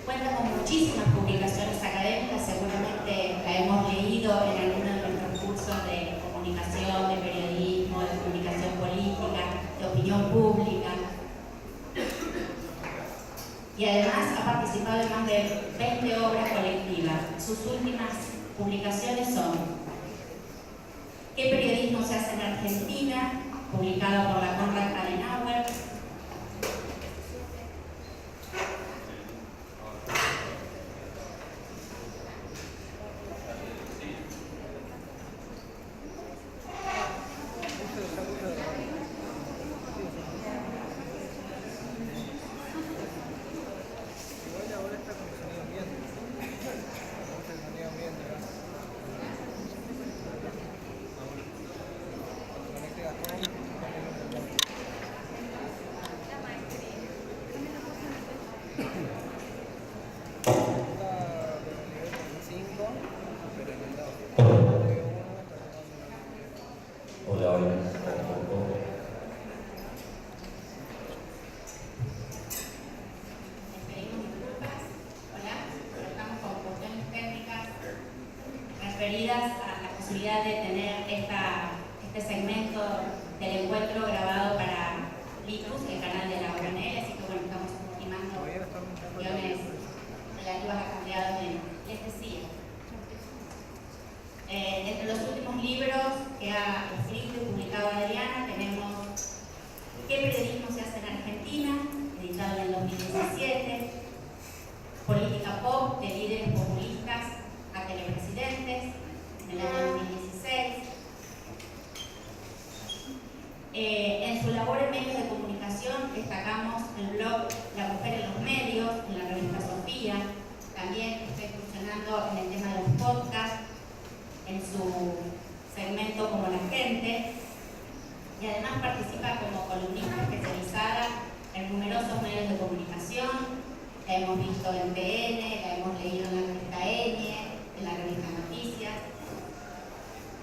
Cuenta con muchísimas publicaciones académicas, seguramente la hemos leído en alguno de nuestros cursos de comunicación, de periodismo, de comunicación política, de opinión pública. Y además ha participado en más de 20 obras colectivas. Sus últimas publicaciones son ¿Qué periodismo se hace en Argentina?, publicado por la Konrad Adenauer. Referidas a la posibilidad de tener este segmento del encuentro grabado para Litus, el canal de la ONL, así que bueno, estamos ultimando cuestiones relativas a cambiados en este CIA. Entre los últimos libros que ha escrito y publicado Adriana tenemos ¿Qué periodismo se hace en Argentina?, editado en el 2017, Política Pop, de líderes populistas a telepresidentes, en el año 2016. En su labor en medios de comunicación destacamos el blog La Mujer en los Medios, en la revista Sofía. También está incursionando en el tema de los podcasts, en su segmento Como la Gente, y además participa como columnista especializada en numerosos medios de comunicación. La hemos visto en TN, la hemos leído en la revista Enie, en la revista Noticias.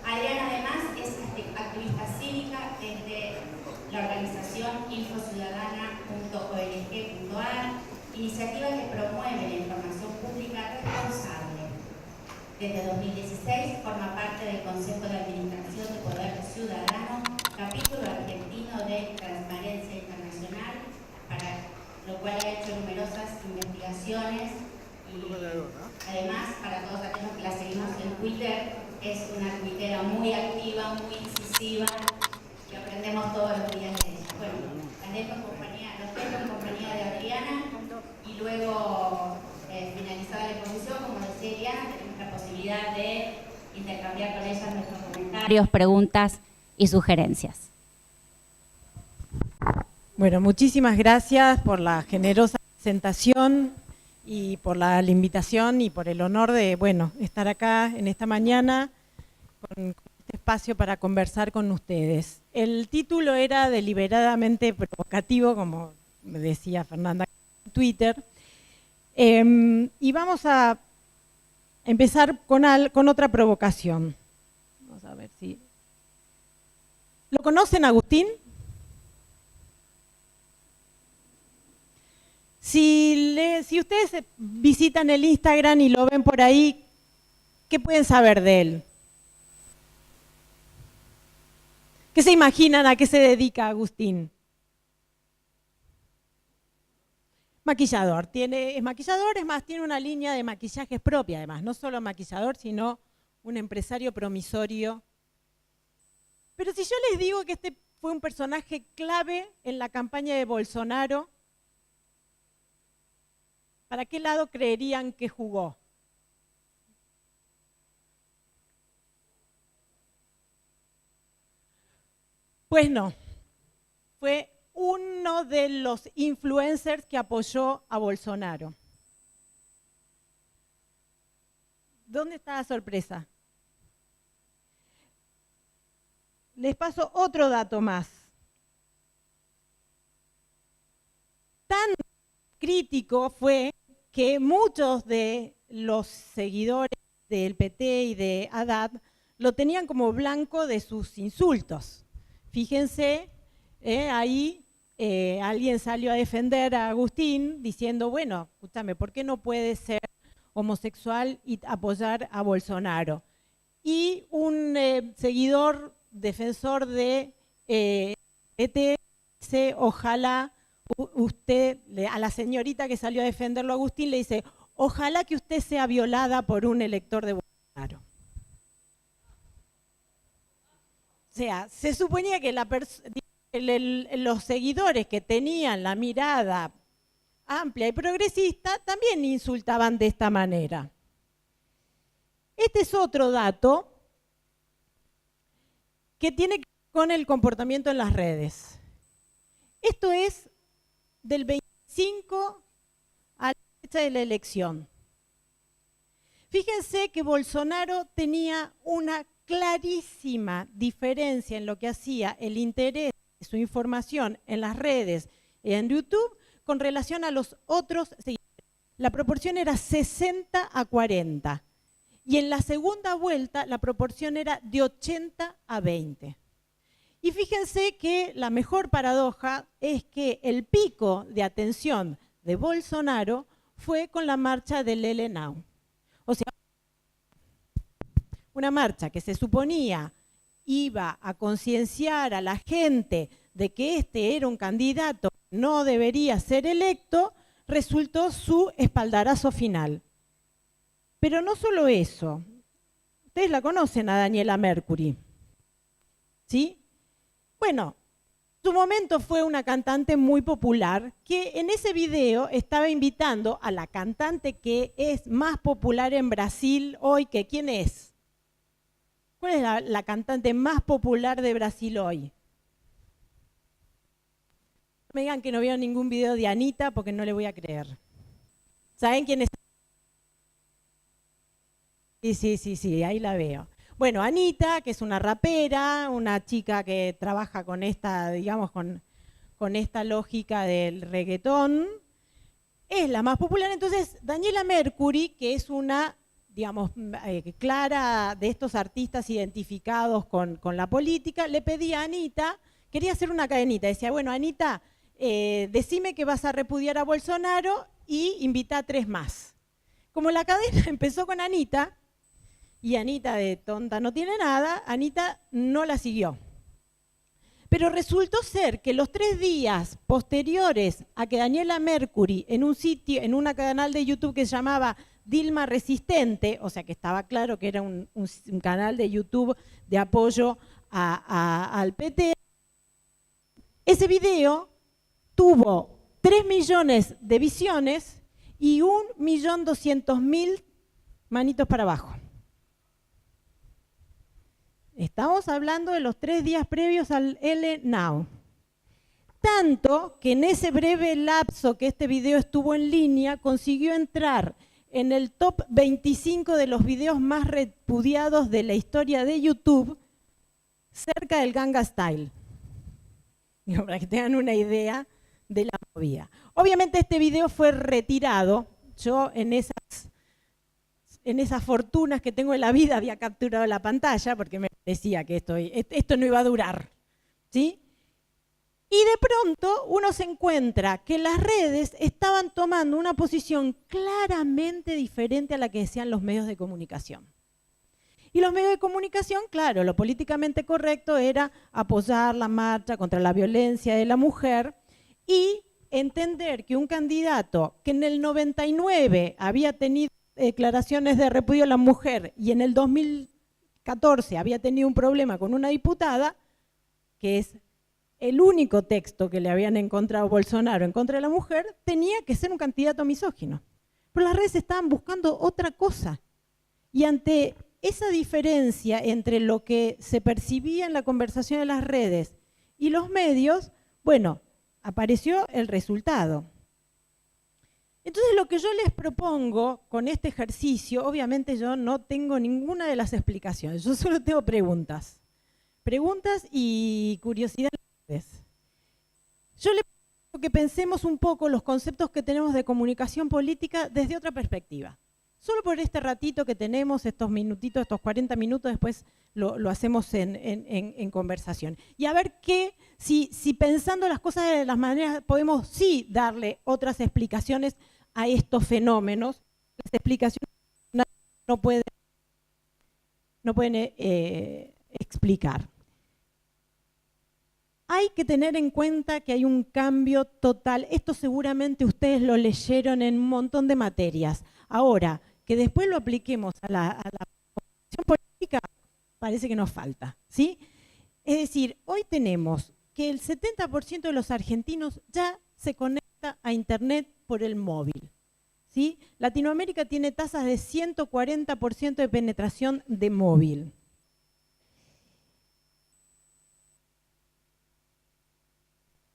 Adriana además es activista cívica desde la organización infociudadana.org.ar, iniciativa que promueve la información pública responsable. Desde 2016 forma parte del Consejo de Administración de Poder Ciudadano, capítulo argentino de Transparencia Internacional, para lo cual ha hecho numerosas investigaciones y además, para todos aquellos que la seguimos en Twitter, es una tuitera muy activa, muy incisiva, y aprendemos todos los días de ella. Bueno, los dejo en compañía de Adriana, y luego, finalizada la exposición, como decía Diana, tenemos la posibilidad de intercambiar con ella nuestros comentarios, preguntas y sugerencias. Bueno, muchísimas gracias por la generosa presentación y por la invitación y por el honor de, estar acá en esta mañana con este espacio para conversar con ustedes. El título era deliberadamente provocativo, como me decía Fernanda en Twitter, y vamos a empezar con otra provocación. Vamos a ver si... ¿Lo conocen, Agustín? Si ustedes visitan el Instagram y lo ven por ahí, ¿qué pueden saber de él? ¿Qué se imaginan a qué se dedica Agustín? Maquillador. Es maquillador, es más, tiene una línea de maquillajes propia, además. No solo maquillador, sino un empresario promisorio. Pero si yo les digo que este fue un personaje clave en la campaña de Bolsonaro, ¿para qué lado creerían que jugó? Pues no, fue uno de los influencers que apoyó a Bolsonaro. ¿Dónde está la sorpresa? Les paso otro dato más. Tan crítico fue que muchos de los seguidores del PT y de Haddad lo tenían como blanco de sus insultos. Fíjense ahí alguien salió a defender a Agustín diciendo, bueno, escúchame, ¿por qué no puede ser homosexual y apoyar a Bolsonaro? Y un seguidor, defensor de ET, dice, ojalá usted, a la señorita que salió a defenderlo a Agustín, le dice, ojalá que usted sea violada por un elector de Bolsonaro. O sea, se suponía que los seguidores que tenían la mirada amplia y progresista también insultaban de esta manera. Este es otro dato que tiene que ver con el comportamiento en las redes. Esto es del 25 a la fecha de la elección. Fíjense que Bolsonaro tenía una clarísima diferencia en lo que hacía el interés de su información en las redes y en YouTube con relación a los otros seguidores. La proporción era 60 a 40. Y en la segunda vuelta la proporción era de 80 a 20. Y fíjense que la mejor paradoja es que el pico de atención de Bolsonaro fue con la marcha del L Now. O sea, una marcha que se suponía iba a concienciar a la gente de que este era un candidato que no debería ser electo, resultó su espaldarazo final. Pero no solo eso. Ustedes la conocen a Daniela Mercury, ¿sí? Bueno, en su momento fue una cantante muy popular que en ese video estaba invitando a la cantante que es más popular en Brasil hoy, que ¿quién es? ¿Cuál es la cantante más popular de Brasil hoy? No me digan que no vieron ningún video de Anitta porque no le voy a creer. ¿Saben quién es? Sí, ahí la veo. Bueno, Anitta, que es una rapera, una chica que trabaja con esta, digamos, con esta lógica del reggaetón, es la más popular. Entonces, Daniela Mercury, que es una, digamos, clara de estos artistas identificados con la política, le pedía a Anitta, quería hacer una cadenita, decía, bueno, Anitta, decime que vas a repudiar a Bolsonaro y invita a 3 más. Como la cadena empezó con Anitta, y Anitta de tonta no tiene nada, Anitta no la siguió. Pero resultó ser que los 3 días posteriores a que Daniela Mercury en un sitio, en un canal de YouTube que se llamaba Dilma Resistente, o sea que estaba claro que era un canal de YouTube de apoyo al PT, ese video tuvo 3 millones de visiones y 1.200.000 manitos para abajo. Estamos hablando de los 3 días previos al L Now. Tanto que en ese breve lapso que este video estuvo en línea, consiguió entrar en el top 25 de los videos más repudiados de la historia de YouTube, cerca del Gangnam Style. Digo, para que tengan una idea de la movida. Obviamente este video fue retirado. Yo en esas fortunas que tengo en la vida había capturado la pantalla porque me parecía que esto no iba a durar, ¿sí? Y de pronto uno se encuentra que las redes estaban tomando una posición claramente diferente a la que decían los medios de comunicación. Y los medios de comunicación, claro, lo políticamente correcto era apoyar la marcha contra la violencia de la mujer y entender que un candidato que en el 99 había tenido declaraciones de repudio a la mujer y en el 2014 había tenido un problema con una diputada, que es el único texto que le habían encontrado Bolsonaro en contra de la mujer, tenía que ser un candidato misógino. Pero las redes estaban buscando otra cosa. Y ante esa diferencia entre lo que se percibía en la conversación de las redes y los medios, bueno, apareció el resultado. Entonces lo que yo les propongo con este ejercicio, obviamente yo no tengo ninguna de las explicaciones, yo solo tengo preguntas. Preguntas y curiosidades. Yo les propongo que pensemos un poco los conceptos que tenemos de comunicación política desde otra perspectiva. solo por este ratito que tenemos, estos minutitos, estos 40 minutos, después lo hacemos en conversación. Y a ver si pensando las cosas de las maneras, podemos sí darle otras explicaciones a estos fenómenos. Las explicaciones no pueden explicar. Hay que tener en cuenta que hay un cambio total. Esto seguramente ustedes lo leyeron en un montón de materias. Ahora, que después lo apliquemos a la formación política, parece que nos falta, ¿sí? Es decir, hoy tenemos que el 70% de los argentinos ya se conecta a Internet por el móvil, ¿sí? Latinoamérica tiene tasas de 140% de penetración de móvil.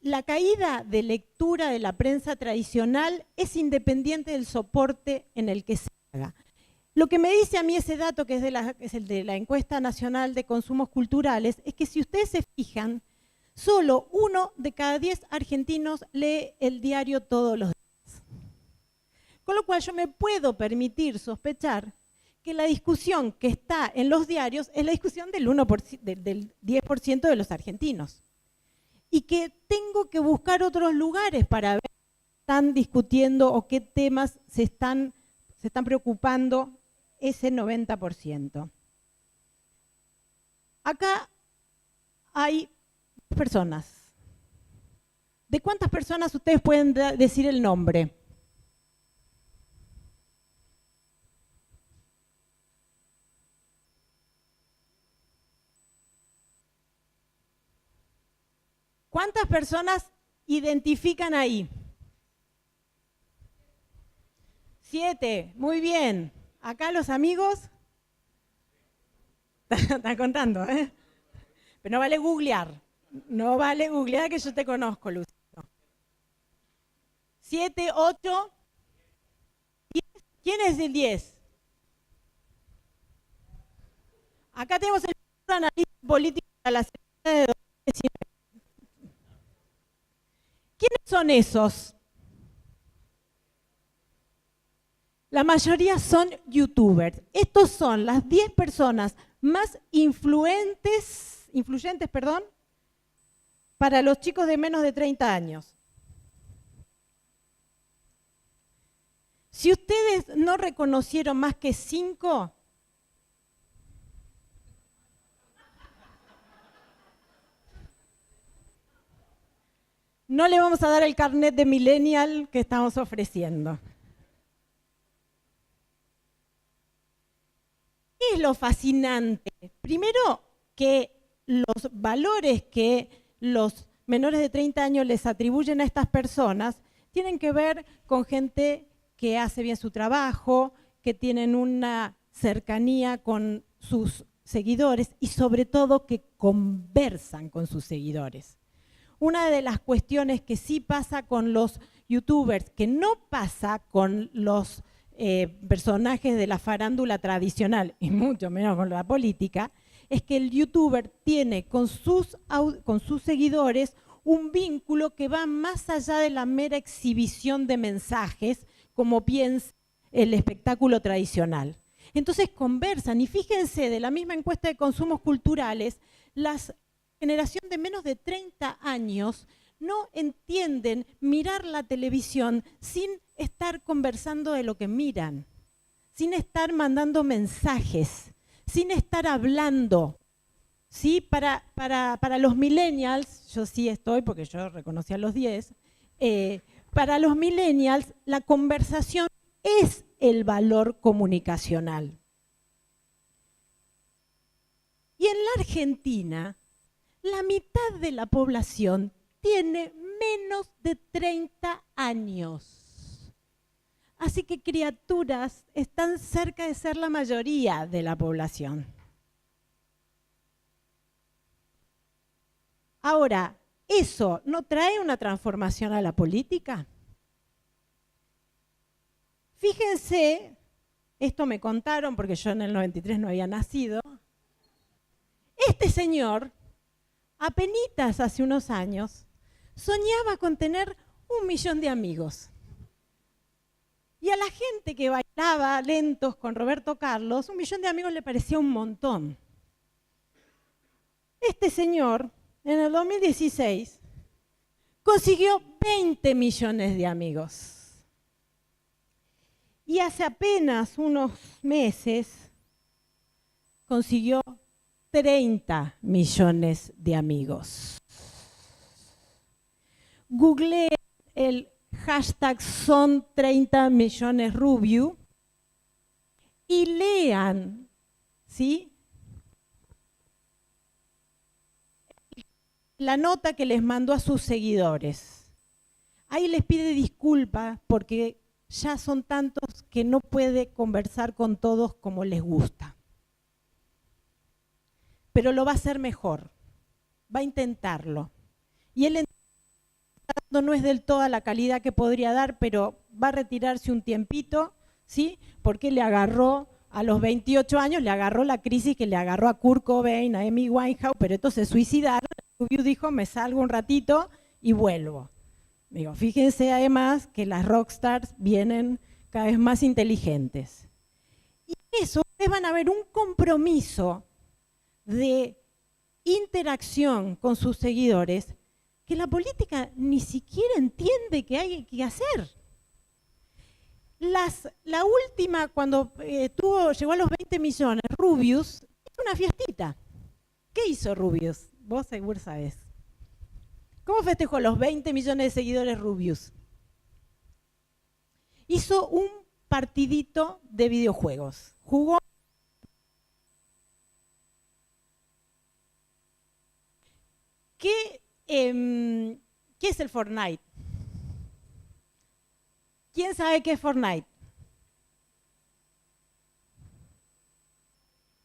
La caída de lectura de la prensa tradicional es independiente del soporte en el que se haga. Lo que me dice a mí ese dato, que es el de la Encuesta Nacional de Consumos Culturales, es que si ustedes se fijan, solo 1 de cada 10 argentinos lee el diario todos los días. Con lo cual yo me puedo permitir sospechar que la discusión que está en los diarios es la discusión del 10% de los argentinos. Y que tengo que buscar otros lugares para ver qué están discutiendo o qué temas se están preocupando ese 90%. Acá hay personas. ¿De cuántas personas ustedes pueden decir el nombre? ¿Cuántas personas identifican ahí? 7, muy bien. Acá los amigos están contando, ¿eh? Pero no vale googlear. No vale googlear que yo te conozco, Lucio. 7, 8, 10. ¿Quién es el 10? Acá tenemos el analista político de la Secretaría de 2019. ¿Quiénes son esos? La mayoría son youtubers. Estos son las 10 personas más influyentes, para los chicos de menos de 30 años. Si ustedes no reconocieron más que 5, no le vamos a dar el carnet de millennial que estamos ofreciendo. ¿Qué es lo fascinante? Primero, que los valores que los menores de 30 años les atribuyen a estas personas tienen que ver con gente que hace bien su trabajo, que tienen una cercanía con sus seguidores y sobre todo que conversan con sus seguidores. Una de las cuestiones que sí pasa con los youtubers, que no pasa con los personajes de la farándula tradicional, y mucho menos con la política, es que el youtuber tiene con sus seguidores un vínculo que va más allá de la mera exhibición de mensajes, como piensa el espectáculo tradicional. Entonces conversan, y fíjense, de la misma encuesta de consumos culturales, la generación de menos de 30 años no entienden mirar la televisión sin estar conversando de lo que miran, sin estar mandando mensajes, sin estar hablando. ¿Sí? Para los millennials, yo sí estoy, porque yo reconocí a los 10, para los millennials la conversación es el valor comunicacional. Y en la Argentina, la mitad de la población tiene menos de 30 años. Así que criaturas están cerca de ser la mayoría de la población. Ahora, ¿eso no trae una transformación a la política? Fíjense, esto me contaron porque yo en el 93 no había nacido. Este señor, apenitas hace unos años, soñaba con tener 1 millón de amigos. Y a la gente que bailaba lentos con Roberto Carlos, 1 millón de amigos le parecía un montón. Este señor, en el 2016, consiguió 20 millones de amigos. Y hace apenas unos meses consiguió 30 millones de amigos. Googleé el hashtag son 30 millones Rubiu y lean, ¿sí?, la nota que les mandó a sus seguidores. Ahí les pide disculpas porque ya son tantos que no puede conversar con todos como les gusta. Pero lo va a hacer mejor, va a intentarlo. Y él no es del todo la calidad que podría dar, pero va a retirarse un tiempito, ¿sí? Porque le agarró a los 28 años, le agarró la crisis que le agarró a Kurt Cobain, a Amy Winehouse, pero estos se suicidaron. Rubiu dijo, me salgo un ratito y vuelvo. Digo, fíjense además que las rockstars vienen cada vez más inteligentes. Y eso, ustedes van a ver un compromiso de interacción con sus seguidores que la política ni siquiera entiende que hay que hacer. La última, cuando llegó a los 20 millones, Rubius, hizo una fiestita. ¿Qué hizo Rubius? Vos seguro sabés. ¿Cómo festejó los 20 millones de seguidores Rubius? Hizo un partidito de videojuegos. Jugó. ¿Qué es el Fortnite? ¿Quién sabe qué es Fortnite?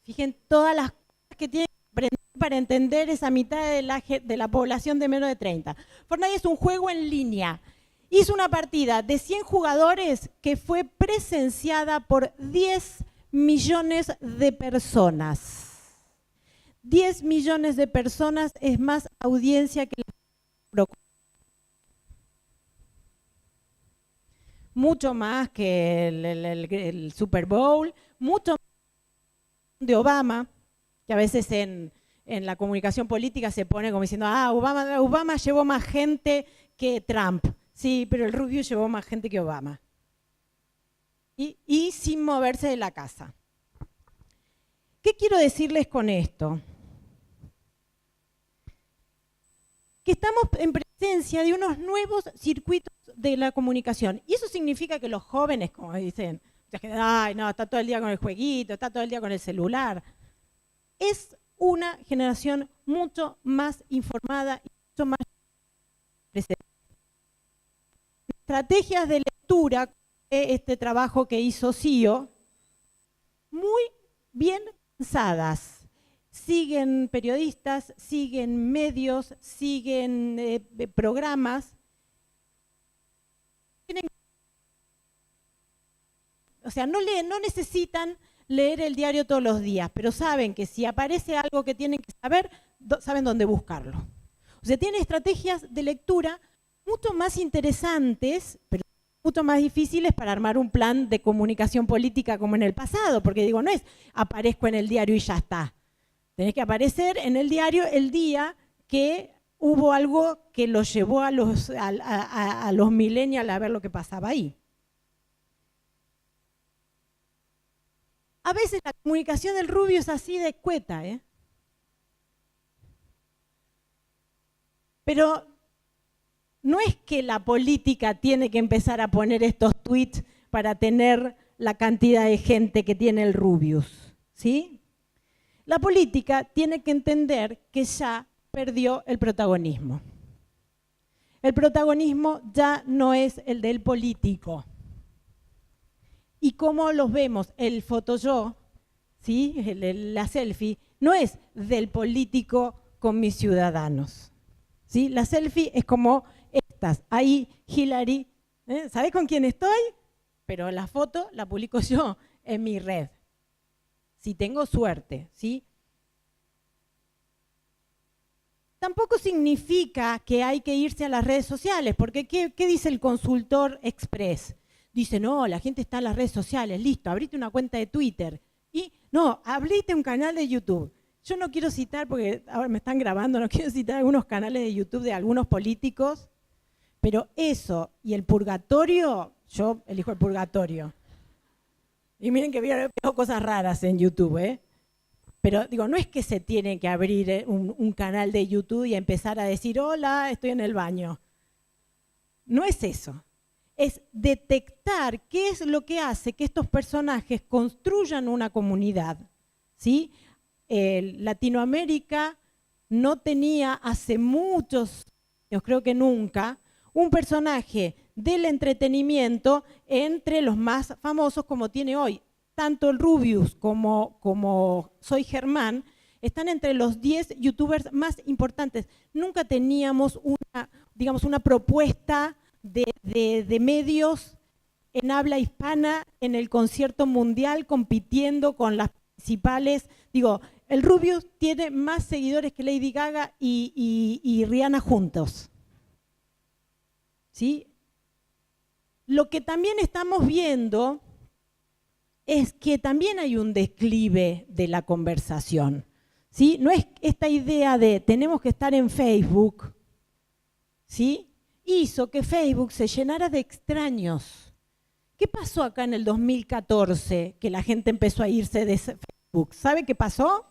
Fíjense todas las cosas que tienen que aprender para entender esa mitad de la población de menos de 30. Fortnite es un juego en línea. Hizo una partida de 100 jugadores que fue presenciada por 10 millones de personas. 10 millones de personas es más audiencia que la mucho más que el Super Bowl, mucho más de Obama, que a veces en la comunicación política se pone como diciendo, Obama llevó más gente que Trump. Sí, pero el Rubio llevó más gente que Obama. Y sin moverse de la casa. ¿Qué quiero decirles con esto? Que estamos en presencia de unos nuevos circuitos de la comunicación. Y eso significa que los jóvenes, como dicen, ay, no, está todo el día con el jueguito, está todo el día con el celular. Es una generación mucho más informada y mucho más presente. Estrategias de lectura, este trabajo que hizo CIO, muy bien pensadas. Siguen periodistas, siguen medios, siguen programas. O sea, no necesitan leer el diario todos los días, pero saben que si aparece algo que tienen que saber, saben dónde buscarlo. O sea, tienen estrategias de lectura mucho más interesantes, pero mucho más difíciles para armar un plan de comunicación política como en el pasado, porque digo, no es aparezco en el diario y ya está. Tenés que aparecer en el diario el día que hubo algo que los llevó a los millennials a ver lo que pasaba ahí. A veces la comunicación del Rubio es así de escueta, ¿eh? Pero no es que la política tiene que empezar a poner estos tweets para tener la cantidad de gente que tiene el Rubius, ¿sí? La política tiene que entender que ya perdió el protagonismo. El protagonismo ya no es el del político. Y como los vemos, el fotoyo, ¿sí? La selfie, no es del político con mis ciudadanos, ¿sí? La selfie es como estas. Ahí Hillary, ¿sabés con quién estoy? Pero la foto la publico yo en mi red. Si tengo suerte, ¿sí? Tampoco significa que hay que irse a las redes sociales, porque ¿qué dice el consultor Express? dice, no, la gente está en las redes sociales, listo, abrite una cuenta de Twitter. Y no, abrite un canal de YouTube. Yo no quiero citar, porque ahora me están grabando, no quiero citar algunos canales de YouTube de algunos políticos, pero eso y el purgatorio, yo elijo el purgatorio. Y miren que veo cosas raras en YouTube, ¿eh? Pero digo, no es que se tiene que abrir un canal de YouTube y empezar a decir, hola, estoy en el baño. No es eso. Es detectar qué es lo que hace que estos personajes construyan una comunidad, ¿sí? Latinoamérica no tenía hace muchos años, creo que nunca, un personaje del entretenimiento entre los más famosos como tiene hoy. Tanto el Rubius como Soy Germán están entre los 10 youtubers más importantes. Nunca teníamos una propuesta de medios en habla hispana en el concierto mundial compitiendo con las principales. Digo, el Rubius tiene más seguidores que Lady Gaga y Rihanna juntos. ¿Sí? Lo que también estamos viendo es que también hay un declive de la conversación, ¿sí? No es esta idea de tenemos que estar en Facebook, ¿sí? Hizo que Facebook se llenara de extraños. ¿Qué pasó acá en el 2014 que la gente empezó a irse de Facebook? ¿Sabe qué pasó?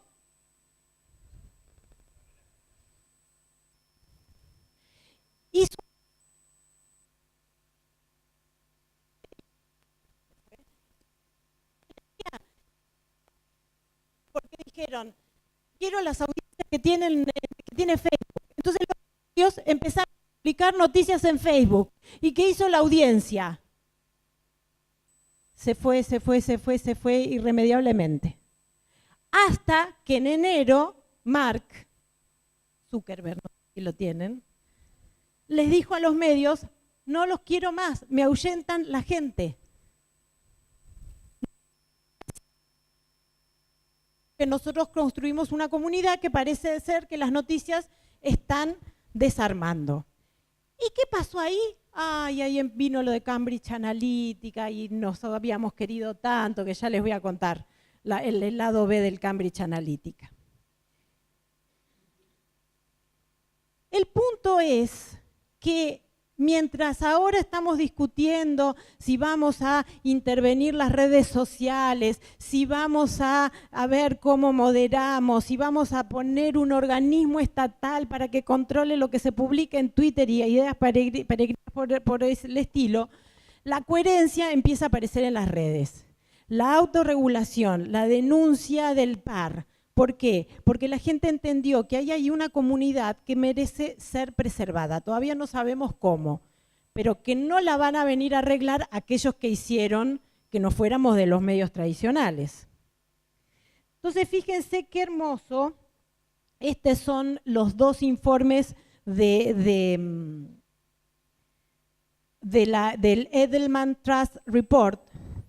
Hizo porque dijeron, quiero las audiencias que tiene Facebook. Entonces los medios empezaron a publicar noticias en Facebook. ¿Y qué hizo la audiencia? Se fue irremediablemente. Hasta que en enero, Mark Zuckerberg, no sé si lo tienen, les dijo a los medios, no los quiero más, me ahuyentan la gente. Que nosotros construimos una comunidad que parece ser que las noticias están desarmando. ¿Y qué pasó ahí? Ay, ahí vino lo de Cambridge Analytica y nos habíamos querido tanto que ya les voy a contar el lado B del Cambridge Analytica. El punto es que mientras ahora estamos discutiendo si vamos a intervenir las redes sociales, si vamos a ver cómo moderamos, si vamos a poner un organismo estatal para que controle lo que se publica en Twitter y ideas peregrinas por el estilo, la coherencia empieza a aparecer en las redes. La autorregulación, la denuncia del par. ¿Por qué? Porque la gente entendió que hay ahí una comunidad que merece ser preservada. Todavía no sabemos cómo, pero que no la van a venir a arreglar aquellos que hicieron que no fuéramos de los medios tradicionales. Entonces, fíjense qué hermoso. Estos son los dos informes del Edelman Trust Report.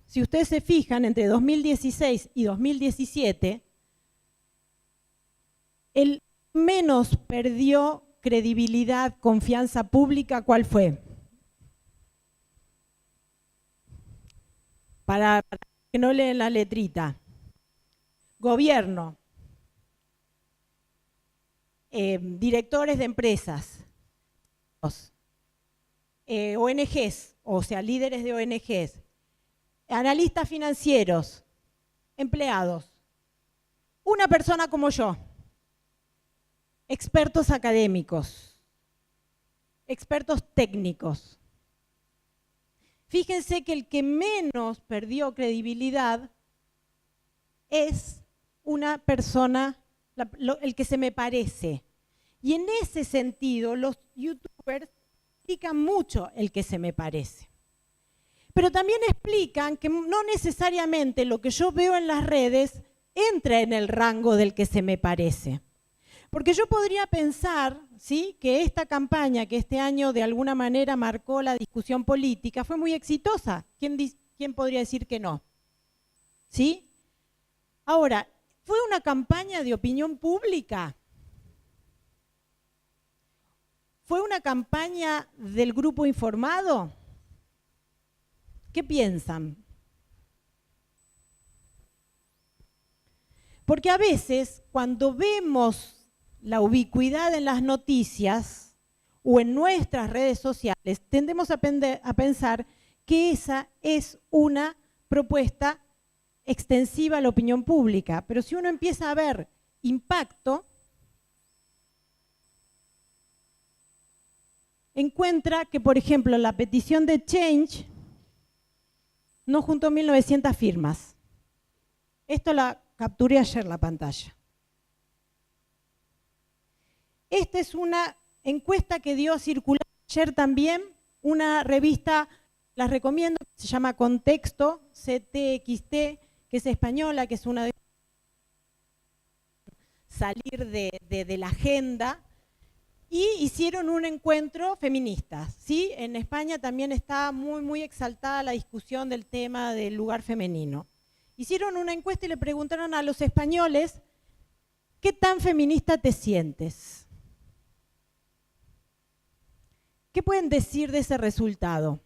Si ustedes se fijan, entre 2016 y 2017, el menos perdió credibilidad, confianza pública, ¿cuál fue? Para que no leen la letrita. Gobierno, directores de empresas, ONGs, o sea, líderes de ONGs, analistas financieros, empleados, una persona como yo, expertos académicos, expertos técnicos. Fíjense que el que menos perdió credibilidad es una persona, el que se me parece. Y en ese sentido, los youtubers explican mucho el que se me parece. Pero también explican que no necesariamente lo que yo veo en las redes entra en el rango del que se me parece. Porque yo podría pensar, ¿sí?, que esta campaña que este año de alguna manera marcó la discusión política fue muy exitosa. ¿Quién podría decir que no? ¿Sí? Ahora, ¿fue una campaña de opinión pública? ¿Fue una campaña del grupo informado? ¿Qué piensan? Porque a veces, cuando vemos la ubicuidad en las noticias o en nuestras redes sociales, tendemos a pensar que esa es una propuesta extensiva a la opinión pública. Pero si uno empieza a ver impacto, encuentra que, por ejemplo, la petición de Change no juntó 1.900 firmas. Esto la capturé ayer la pantalla. Esta es una encuesta que dio a circular ayer también una revista, las recomiendo, se llama Contexto, CTXT, que es española, que es una de salir de la agenda, y hicieron un encuentro feminista, ¿sí? En España también está muy exaltada la discusión del tema del lugar femenino. Hicieron una encuesta y le preguntaron a los españoles, ¿qué tan feminista te sientes? ¿Qué pueden decir de ese resultado?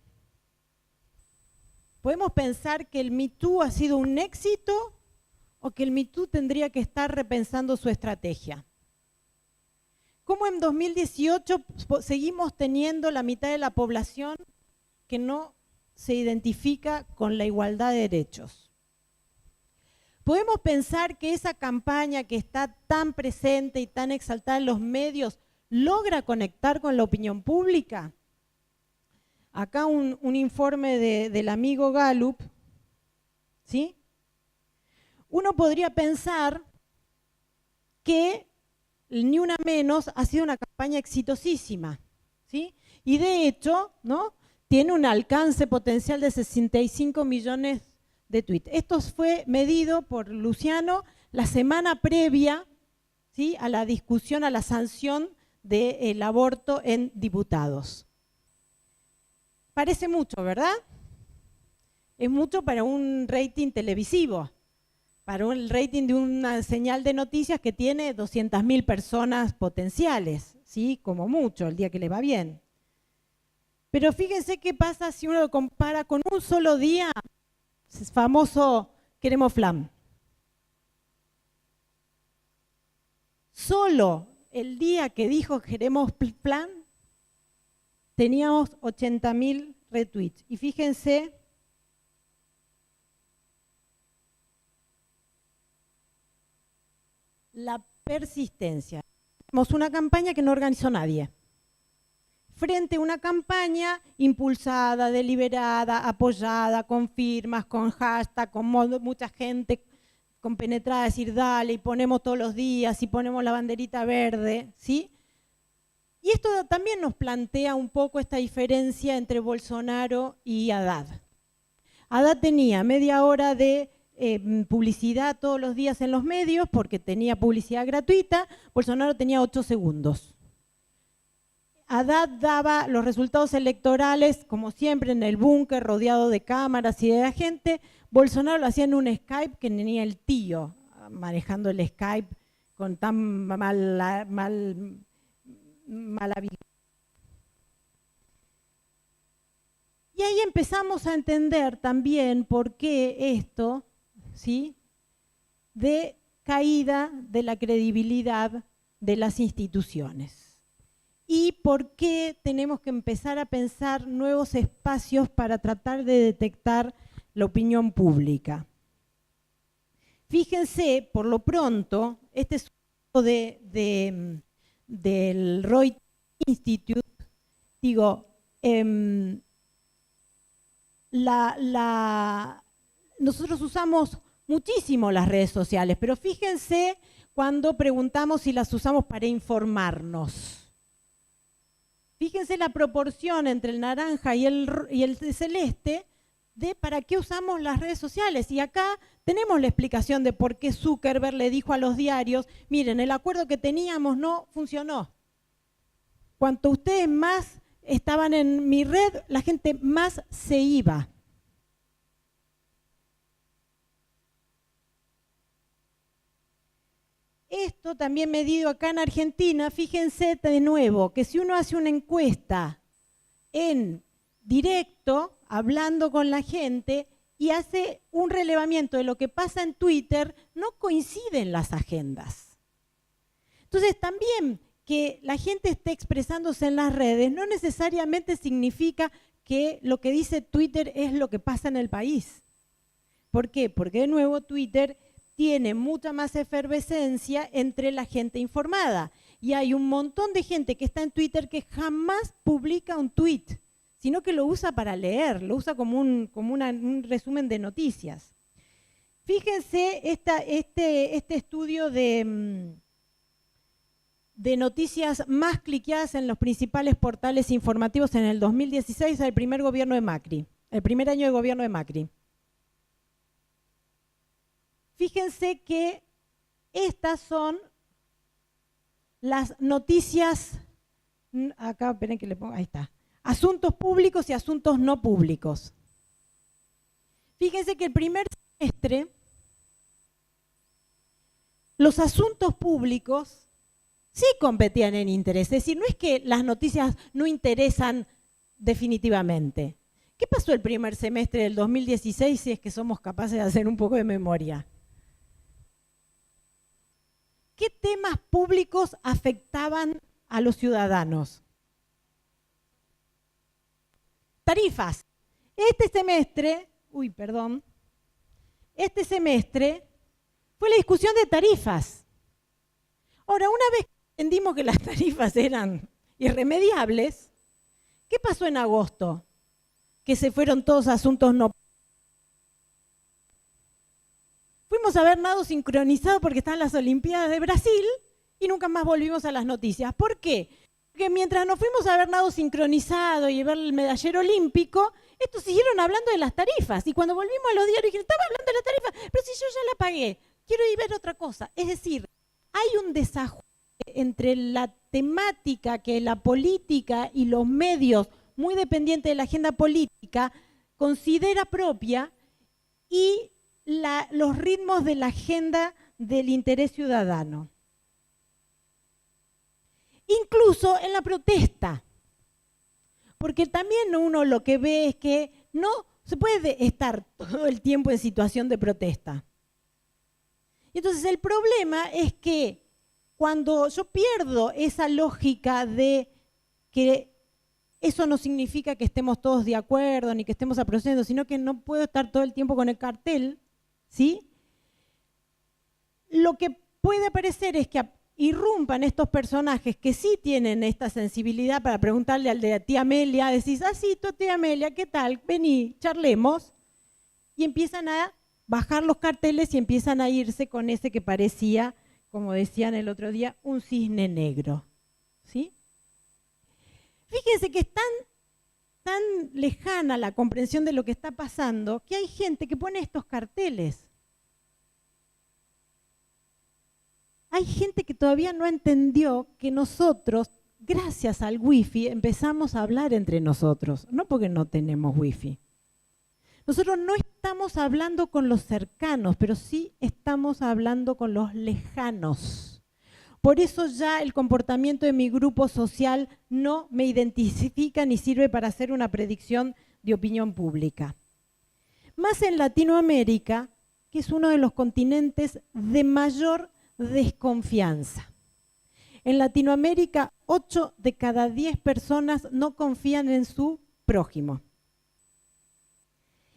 ¿Podemos pensar que el Me Too ha sido un éxito o que el Me Too tendría que estar repensando su estrategia? ¿Cómo en 2018 seguimos teniendo la mitad de la población que no se identifica con la igualdad de derechos? ¿Podemos pensar que esa campaña que está tan presente y tan exaltada en los medios logra conectar con la opinión pública? Acá un informe del amigo Gallup, ¿sí? Uno podría pensar que Ni Una Menos ha sido una campaña exitosísima, ¿sí? Y de hecho, ¿no?, tiene un alcance potencial de 65 millones de tweets. Esto fue medido por Luciano la semana previa, ¿sí?, a la discusión, a la sanción del aborto en diputados. Parece mucho, ¿verdad? Es mucho para un rating televisivo, para el rating de una señal de noticias que tiene 200.000 personas potenciales, ¿sí?, como mucho, el día que le va bien. Pero fíjense qué pasa si uno lo compara con un solo día, el famoso Queremos Flam. Solo el día que dijo Queremos Flam, teníamos 80.000 retweets. Y fíjense la persistencia. Tenemos una campaña que no organizó nadie, frente a una campaña impulsada, deliberada, apoyada, con firmas, con hashtag, con mucha gente compenetrada a decir dale, y ponemos todos los días, y ponemos la banderita verde, ¿sí? Y esto también nos plantea un poco esta diferencia entre Bolsonaro y Haddad. Haddad tenía media hora de publicidad todos los días en los medios porque tenía publicidad gratuita, Bolsonaro tenía 8 segundos. Haddad daba los resultados electorales, como siempre, en el búnker, rodeado de cámaras y de la gente. Bolsonaro lo hacía en un Skype que tenía el tío manejando el Skype con tan mala habilidad. Y ahí empezamos a entender también por qué esto, ¿sí?, de caída de la credibilidad de las instituciones. Y por qué tenemos que empezar a pensar nuevos espacios para tratar de detectar la opinión pública. Fíjense, por lo pronto, este es un del Reuters Institute, digo, nosotros usamos muchísimo las redes sociales, pero fíjense cuando preguntamos si las usamos para informarnos. Fíjense la proporción entre el naranja y el celeste de para qué usamos las redes sociales. Y acá tenemos la explicación de por qué Zuckerberg le dijo a los diarios, miren, el acuerdo que teníamos no funcionó. Cuanto ustedes más estaban en mi red, la gente más se iba. Esto también medido acá en Argentina, fíjense de nuevo que si uno hace una encuesta en directo, hablando con la gente y hace un relevamiento de lo que pasa en Twitter, no coinciden las agendas. Entonces también que la gente esté expresándose en las redes no necesariamente significa que lo que dice Twitter es lo que pasa en el país. ¿Por qué? Porque de nuevo Twitter tiene mucha más efervescencia entre la gente informada. Y hay un montón de gente que está en Twitter que jamás publica un tweet, sino que lo usa para leer, lo usa como un resumen de noticias. Fíjense este estudio de noticias más cliqueadas en los principales portales informativos en el 2016, al primer gobierno de Macri, el primer año de gobierno de Macri. Fíjense que estas son las noticias, acá esperen que le ponga, ahí está, asuntos públicos y asuntos no públicos. Fíjense que el primer semestre, los asuntos públicos sí competían en interés, es decir, no es que las noticias no interesan definitivamente. ¿Qué pasó el primer semestre del 2016 si es que somos capaces de hacer un poco de memoria? ¿Qué temas públicos afectaban a los ciudadanos? Tarifas. Este semestre fue la discusión de tarifas. Ahora, una vez que entendimos que las tarifas eran irremediables, ¿qué pasó en agosto? Que se fueron todos asuntos no. Fuimos a ver nado sincronizado porque estaban las Olimpiadas de Brasil y nunca más volvimos a las noticias. ¿Por qué? Porque mientras nos fuimos a ver nado sincronizado y ver el medallero olímpico, estos siguieron hablando de las tarifas. Y cuando volvimos a los diarios dijeron, estaba hablando de las tarifas, pero si yo ya la pagué, quiero ir a ver otra cosa. Es decir, hay un desajuste entre la temática que la política y los medios, muy dependientes de la agenda política, considera propia y los ritmos de la agenda del interés ciudadano. Incluso en la protesta, porque también uno lo que ve es que no se puede estar todo el tiempo en situación de protesta. Y entonces el problema es que cuando yo pierdo esa lógica de que eso no significa que estemos todos de acuerdo ni que estemos aplaudiendo, sino que no puedo estar todo el tiempo con el cartel, ¿sí? Lo que puede aparecer es que irrumpan estos personajes que sí tienen esta sensibilidad para preguntarle al de tía Amelia, decís, sí, tía Amelia, ¿qué tal? Vení, charlemos. Y empiezan a bajar los carteles y empiezan a irse con ese que parecía, como decían el otro día, un cisne negro, ¿sí? Fíjense que es tan lejana la comprensión de lo que está pasando que hay gente que pone estos carteles. Hay gente que todavía no entendió que nosotros, gracias al wifi, empezamos a hablar entre nosotros, no porque no tenemos wifi. Nosotros no estamos hablando con los cercanos, pero sí estamos hablando con los lejanos. Por eso ya el comportamiento de mi grupo social no me identifica ni sirve para hacer una predicción de opinión pública. Más en Latinoamérica, que es uno de los continentes de mayor desconfianza. En Latinoamérica, 8 de cada 10 personas no confían en su prójimo.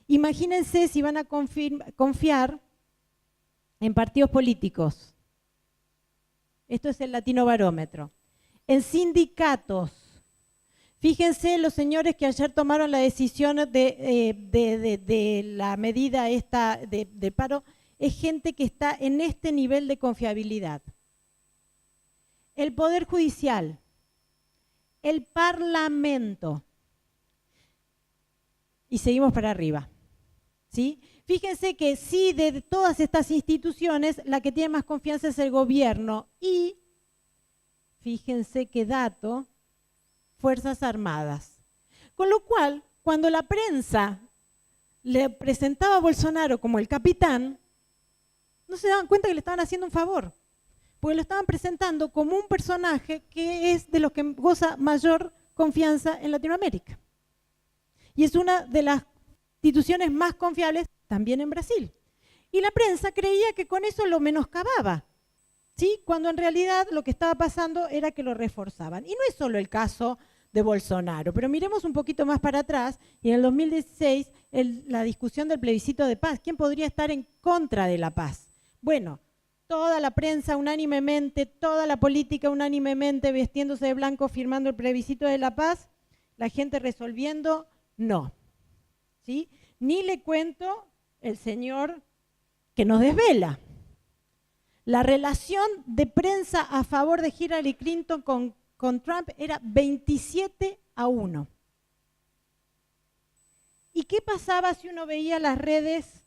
Imagínense si van a confiar en partidos políticos. Esto es el Latino Barómetro. En sindicatos. Fíjense los señores que ayer tomaron la decisión de la medida esta de paro, es gente que está en este nivel de confiabilidad. El Poder Judicial, el Parlamento, y seguimos para arriba, ¿sí? Fíjense que sí, de todas estas instituciones, la que tiene más confianza es el gobierno y, fíjense qué dato, Fuerzas Armadas. Con lo cual, cuando la prensa le presentaba a Bolsonaro como el capitán, no se daban cuenta que le estaban haciendo un favor, porque lo estaban presentando como un personaje que es de los que goza mayor confianza en Latinoamérica. y es una de las instituciones más confiables también en Brasil. Y la prensa creía que con eso lo menoscababa, ¿sí? Cuando en realidad lo que estaba pasando era que lo reforzaban. Y no es solo el caso de Bolsonaro, pero miremos un poquito más para atrás, y en el 2016 la discusión del plebiscito de paz, ¿quién podría estar en contra de la paz? Bueno, toda la prensa unánimemente, toda la política unánimemente vestiéndose de blanco, firmando el plebiscito de la paz, la gente resolviendo no, ¿sí? Ni le cuento el señor que nos desvela. La relación de prensa a favor de Hillary Clinton con Trump era 27-1. ¿Y qué pasaba si uno veía las redes?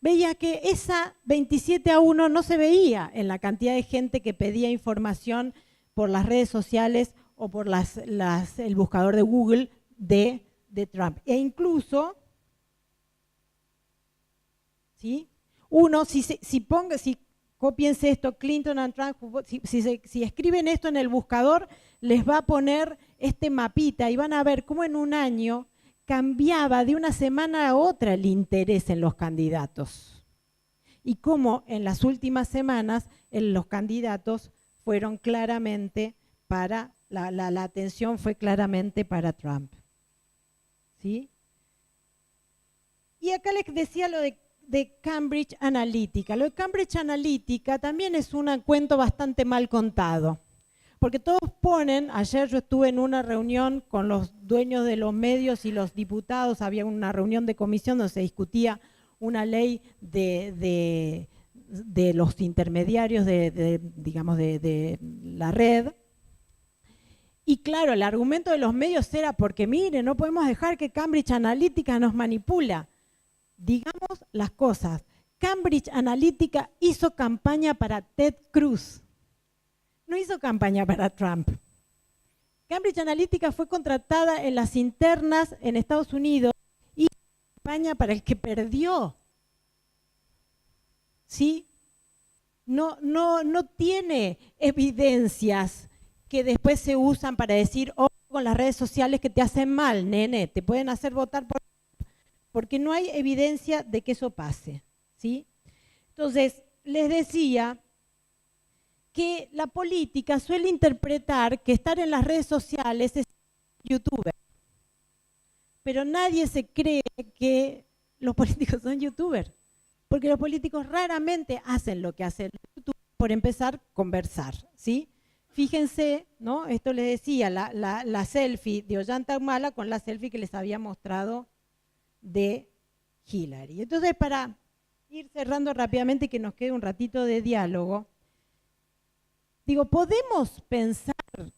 Veía que esa 27-1 no se veía en la cantidad de gente que pedía información por las redes sociales o por el buscador de Google de Trump. E incluso, ¿sí? Uno, si copiense esto, Clinton and Trump, si escriben esto en el buscador, les va a poner este mapita y van a ver cómo en un año cambiaba de una semana a otra el interés en los candidatos. Y cómo en las últimas semanas los candidatos fueron claramente para, la atención fue claramente para Trump. ¿Sí? Y acá les decía lo de Cambridge Analytica. Lo de Cambridge Analytica también es un cuento bastante mal contado, porque todos ponen, ayer yo estuve en una reunión con los dueños de los medios y los diputados, había una reunión de comisión donde se discutía una ley de los intermediarios digamos, de la red. Y claro, el argumento de los medios era porque, mire, no podemos dejar que Cambridge Analytica nos manipula. Digamos las cosas. Cambridge Analytica hizo campaña para Ted Cruz. No hizo campaña para Trump. Cambridge Analytica fue contratada en las internas en Estados Unidos y hizo campaña para el que perdió. ¿Sí? No tiene evidencias que después se usan para decir, oh, con las redes sociales que te hacen mal, nene, te pueden hacer votar porque no hay evidencia de que eso pase, ¿sí? Entonces, les decía que la política suele interpretar que estar en las redes sociales es youtuber, pero nadie se cree que los políticos son youtubers, porque los políticos raramente hacen lo que hacen los youtubers, por empezar, conversar, ¿sí? Fíjense, ¿no? Esto les decía, la selfie de Ollanta Humala con la selfie que les había mostrado de Hillary. Entonces, para ir cerrando rápidamente y que nos quede un ratito de diálogo, digo, ¿podemos pensar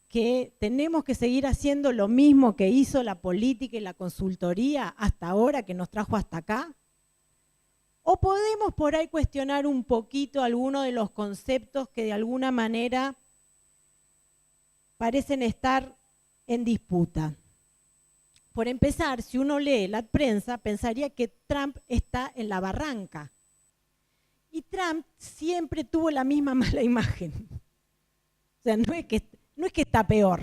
que tenemos que seguir haciendo lo mismo que hizo la política y la consultoría hasta ahora, que nos trajo hasta acá? ¿O podemos por ahí cuestionar un poquito algunos de los conceptos que de alguna manera parecen estar en disputa? Por empezar, si uno lee la prensa, pensaría que Trump está en la barranca. Y Trump siempre tuvo la misma mala imagen. O sea, no es que está peor.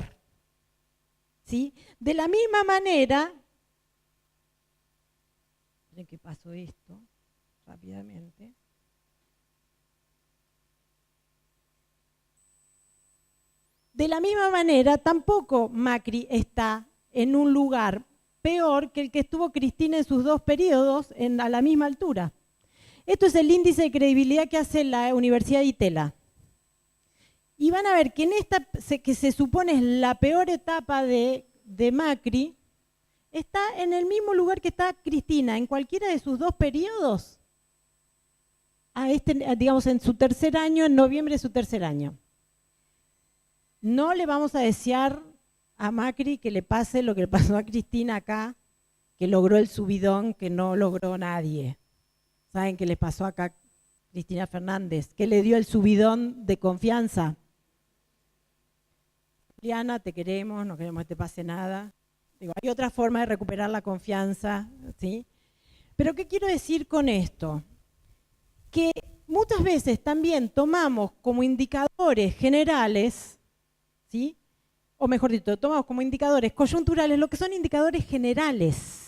¿Sí? De la misma manera, miren que pasó esto rápidamente. De la misma manera, tampoco Macri está en un lugar peor que el que estuvo Cristina en sus dos periodos a la misma altura. Esto es el índice de credibilidad que hace la Universidad de Itela. Y van a ver que en esta, que se supone es la peor etapa de Macri, está en el mismo lugar que está Cristina, en cualquiera de sus dos periodos, digamos en su tercer año, en noviembre de su tercer año. No le vamos a desear a Macri que le pase lo que le pasó a Cristina acá, que logró el subidón que no logró nadie. ¿Saben qué le pasó acá a Cristina Fernández? Que le dio el subidón de confianza. Juliana, te queremos, no queremos que te pase nada. Digo, hay otra forma de recuperar la confianza, ¿sí? Pero ¿qué quiero decir con esto? Que muchas veces también tomamos como indicadores generales, ¿sí?, o mejor dicho, tomamos como indicadores coyunturales lo que son indicadores generales.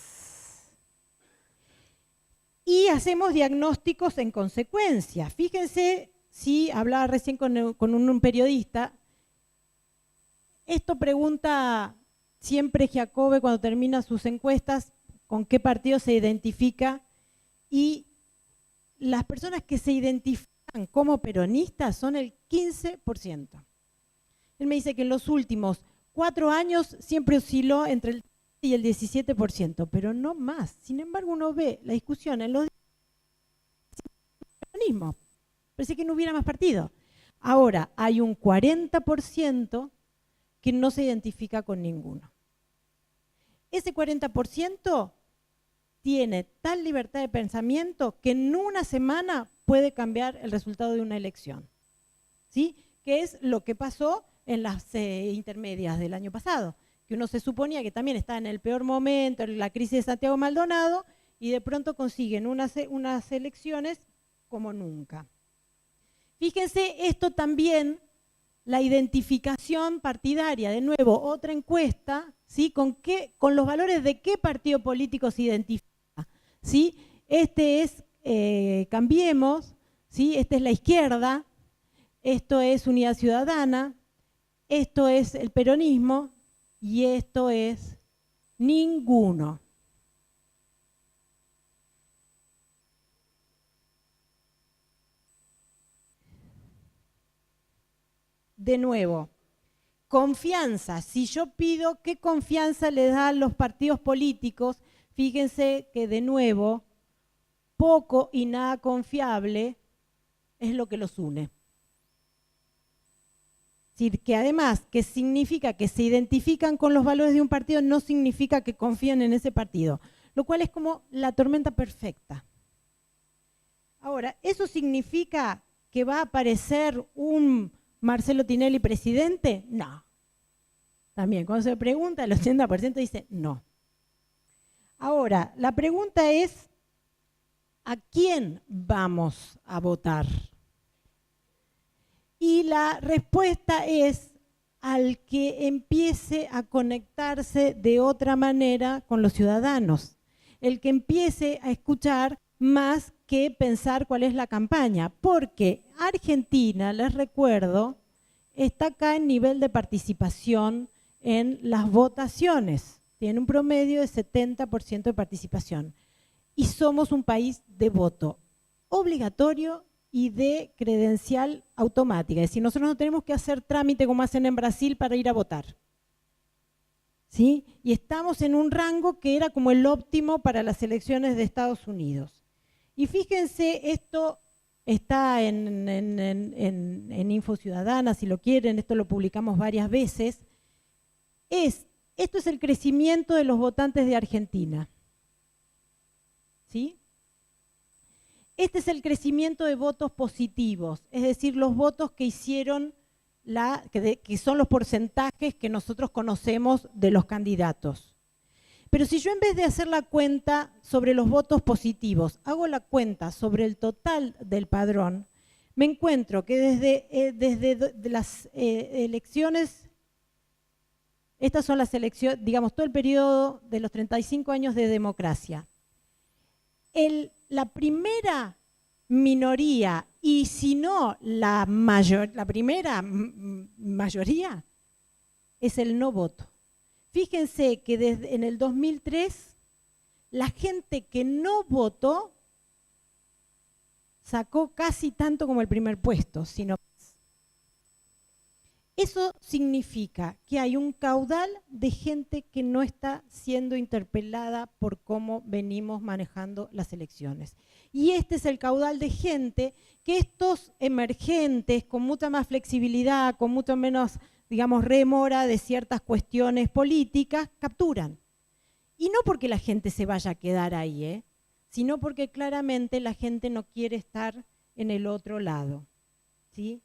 Y hacemos diagnósticos en consecuencia. Fíjense, si hablaba recién con un periodista, esto pregunta siempre Giacobbe cuando termina sus encuestas, con qué partido se identifica, y las personas que se identifican como peronistas son el 15%. Él me dice que en los últimos 4 años siempre osciló entre el 13 y el 17%, pero no más. Sin embargo, uno ve la discusión en los peronismo. Parece que no hubiera más partido. Ahora, hay un 40% que no se identifica con ninguno. Ese 40% tiene tal libertad de pensamiento que en una semana puede cambiar el resultado de una elección. ¿Sí? Que es lo que pasó en las intermedias del año pasado, que uno se suponía que también está en el peor momento, en la crisis de Santiago Maldonado, y de pronto consiguen unas elecciones como nunca. Fíjense, esto también, la identificación partidaria, de nuevo, otra encuesta, ¿sí? Con los valores de qué partido político se identifica, ¿sí? Este es Cambiemos, ¿sí? Esta es la izquierda, esto es Unidad Ciudadana, esto es el peronismo y esto es ninguno. De nuevo, confianza. Si yo pido qué confianza le dan los partidos políticos, fíjense que de nuevo, poco y nada confiable es lo que los une. Es decir, que además, que significa que se identifican con los valores de un partido, no significa que confían en ese partido, lo cual es como la tormenta perfecta. Ahora, ¿eso significa que va a aparecer un Marcelo Tinelli presidente? No. También, cuando se pregunta, el 80% dice no. Ahora, la pregunta es, ¿a quién vamos a votar? Y la respuesta es al que empiece a conectarse de otra manera con los ciudadanos, el que empiece a escuchar más que pensar cuál es la campaña, porque Argentina, les recuerdo, está acá en nivel de participación en las votaciones, tiene un promedio de 70% de participación y somos un país de voto obligatorio y de credencial automática, es decir, nosotros no tenemos que hacer trámite como hacen en Brasil para ir a votar. ¿Sí? Y estamos en un rango que era como el óptimo para las elecciones de Estados Unidos. Y fíjense, esto está en Info Ciudadana, si lo quieren, esto lo publicamos varias veces. Esto es el crecimiento de los votantes de Argentina. ¿Sí? Este es el crecimiento de votos positivos, es decir, los votos que hicieron, que son los porcentajes que nosotros conocemos de los candidatos. Pero si yo en vez de hacer la cuenta sobre los votos positivos, hago la cuenta sobre el total del padrón, me encuentro que desde las elecciones, estas son las elecciones, digamos, todo el periodo de los 35 años de democracia. La primera minoría, y si no la primera mayoría, es el no voto. Fíjense que en el 2003, la gente que no votó sacó casi tanto como el primer puesto, sino más. Eso significa que hay un caudal de gente que no está siendo interpelada por cómo venimos manejando las elecciones. Y este es el caudal de gente que estos emergentes, con mucha más flexibilidad, con mucho menos, digamos, remora de ciertas cuestiones políticas, capturan. Y no porque la gente se vaya a quedar ahí, sino porque claramente la gente no quiere estar en el otro lado. ¿Sí?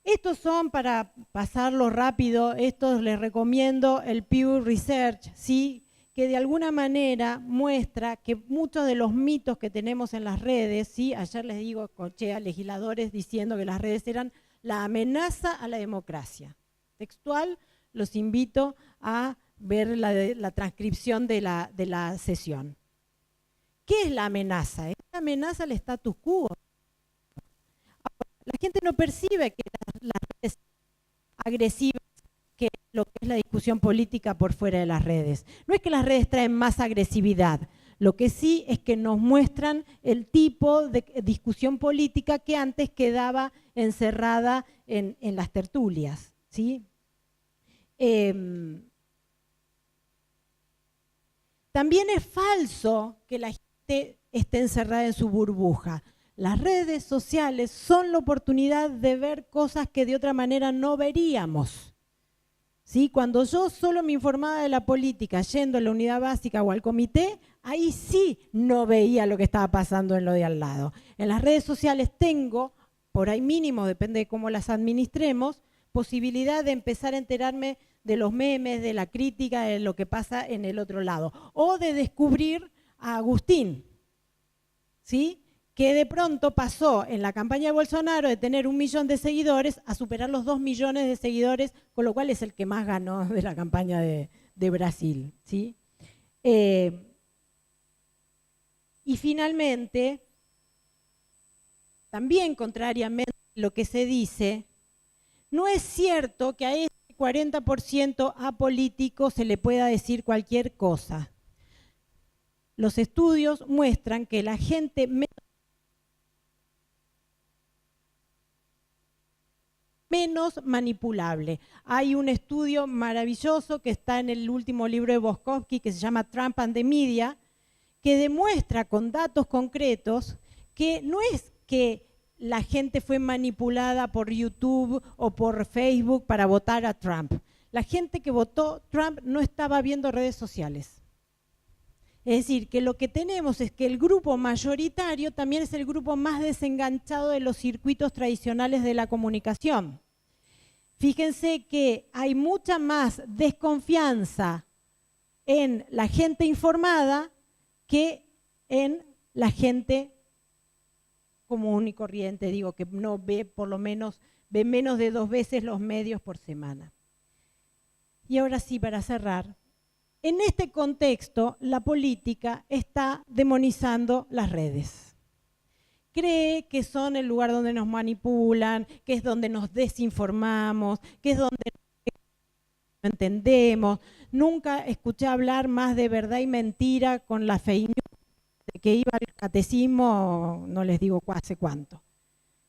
Estos son, para pasarlo rápido, estos les recomiendo el Pew Research, ¿sí? Que de alguna manera muestra que muchos de los mitos que tenemos en las redes, ¿sí? Ayer les digo, escuché a legisladores diciendo que las redes eran la amenaza a la democracia. Textual, los invito a ver la transcripción de la sesión. ¿Qué es la amenaza? Es la amenaza al status quo. La gente no percibe que las redes agresivas, que lo que es la discusión política por fuera de las redes. No es que las redes traen más agresividad, lo que sí es que nos muestran el tipo de discusión política que antes quedaba encerrada en las tertulias, ¿sí? También es falso que la gente esté encerrada en su burbuja. Las redes sociales son la oportunidad de ver cosas que de otra manera no veríamos. ¿Sí? Cuando yo solo me informaba de la política yendo a la unidad básica o al comité, ahí sí no veía lo que estaba pasando en lo de al lado. En las redes sociales tengo, por ahí mínimo, depende de cómo las administremos, posibilidad de empezar a enterarme de los memes, de la crítica, de lo que pasa en el otro lado. O de descubrir a Agustín, ¿sí? Que de pronto pasó en la campaña de Bolsonaro de tener 1 millón de seguidores a superar los 2 millones de seguidores, con lo cual es el que más ganó de la campaña de Brasil, ¿sí? Y finalmente, también contrariamente a lo que se dice, no es cierto que a ese 40% apolítico se le pueda decir cualquier cosa. Los estudios muestran que la gente menos manipulable. Hay un estudio maravilloso que está en el último libro de Boskovsky que se llama Trump and the Media, que demuestra con datos concretos que no es que la gente fue manipulada por YouTube o por Facebook para votar a Trump. La gente que votó Trump no estaba viendo redes sociales. Es decir, que lo que tenemos es que el grupo mayoritario también es el grupo más desenganchado de los circuitos tradicionales de la comunicación. Fíjense que hay mucha más desconfianza en la gente informada que en la gente común y corriente, digo, que no ve, por lo menos, ve menos de 2 veces los medios por semana. Y ahora sí, para cerrar, en este contexto, la política está demonizando las redes. Cree que son el lugar donde nos manipulan, que es donde nos desinformamos, que es donde no entendemos. Nunca escuché hablar más de verdad y mentira con la fake news, de que iba al catecismo, no les digo hace cuánto.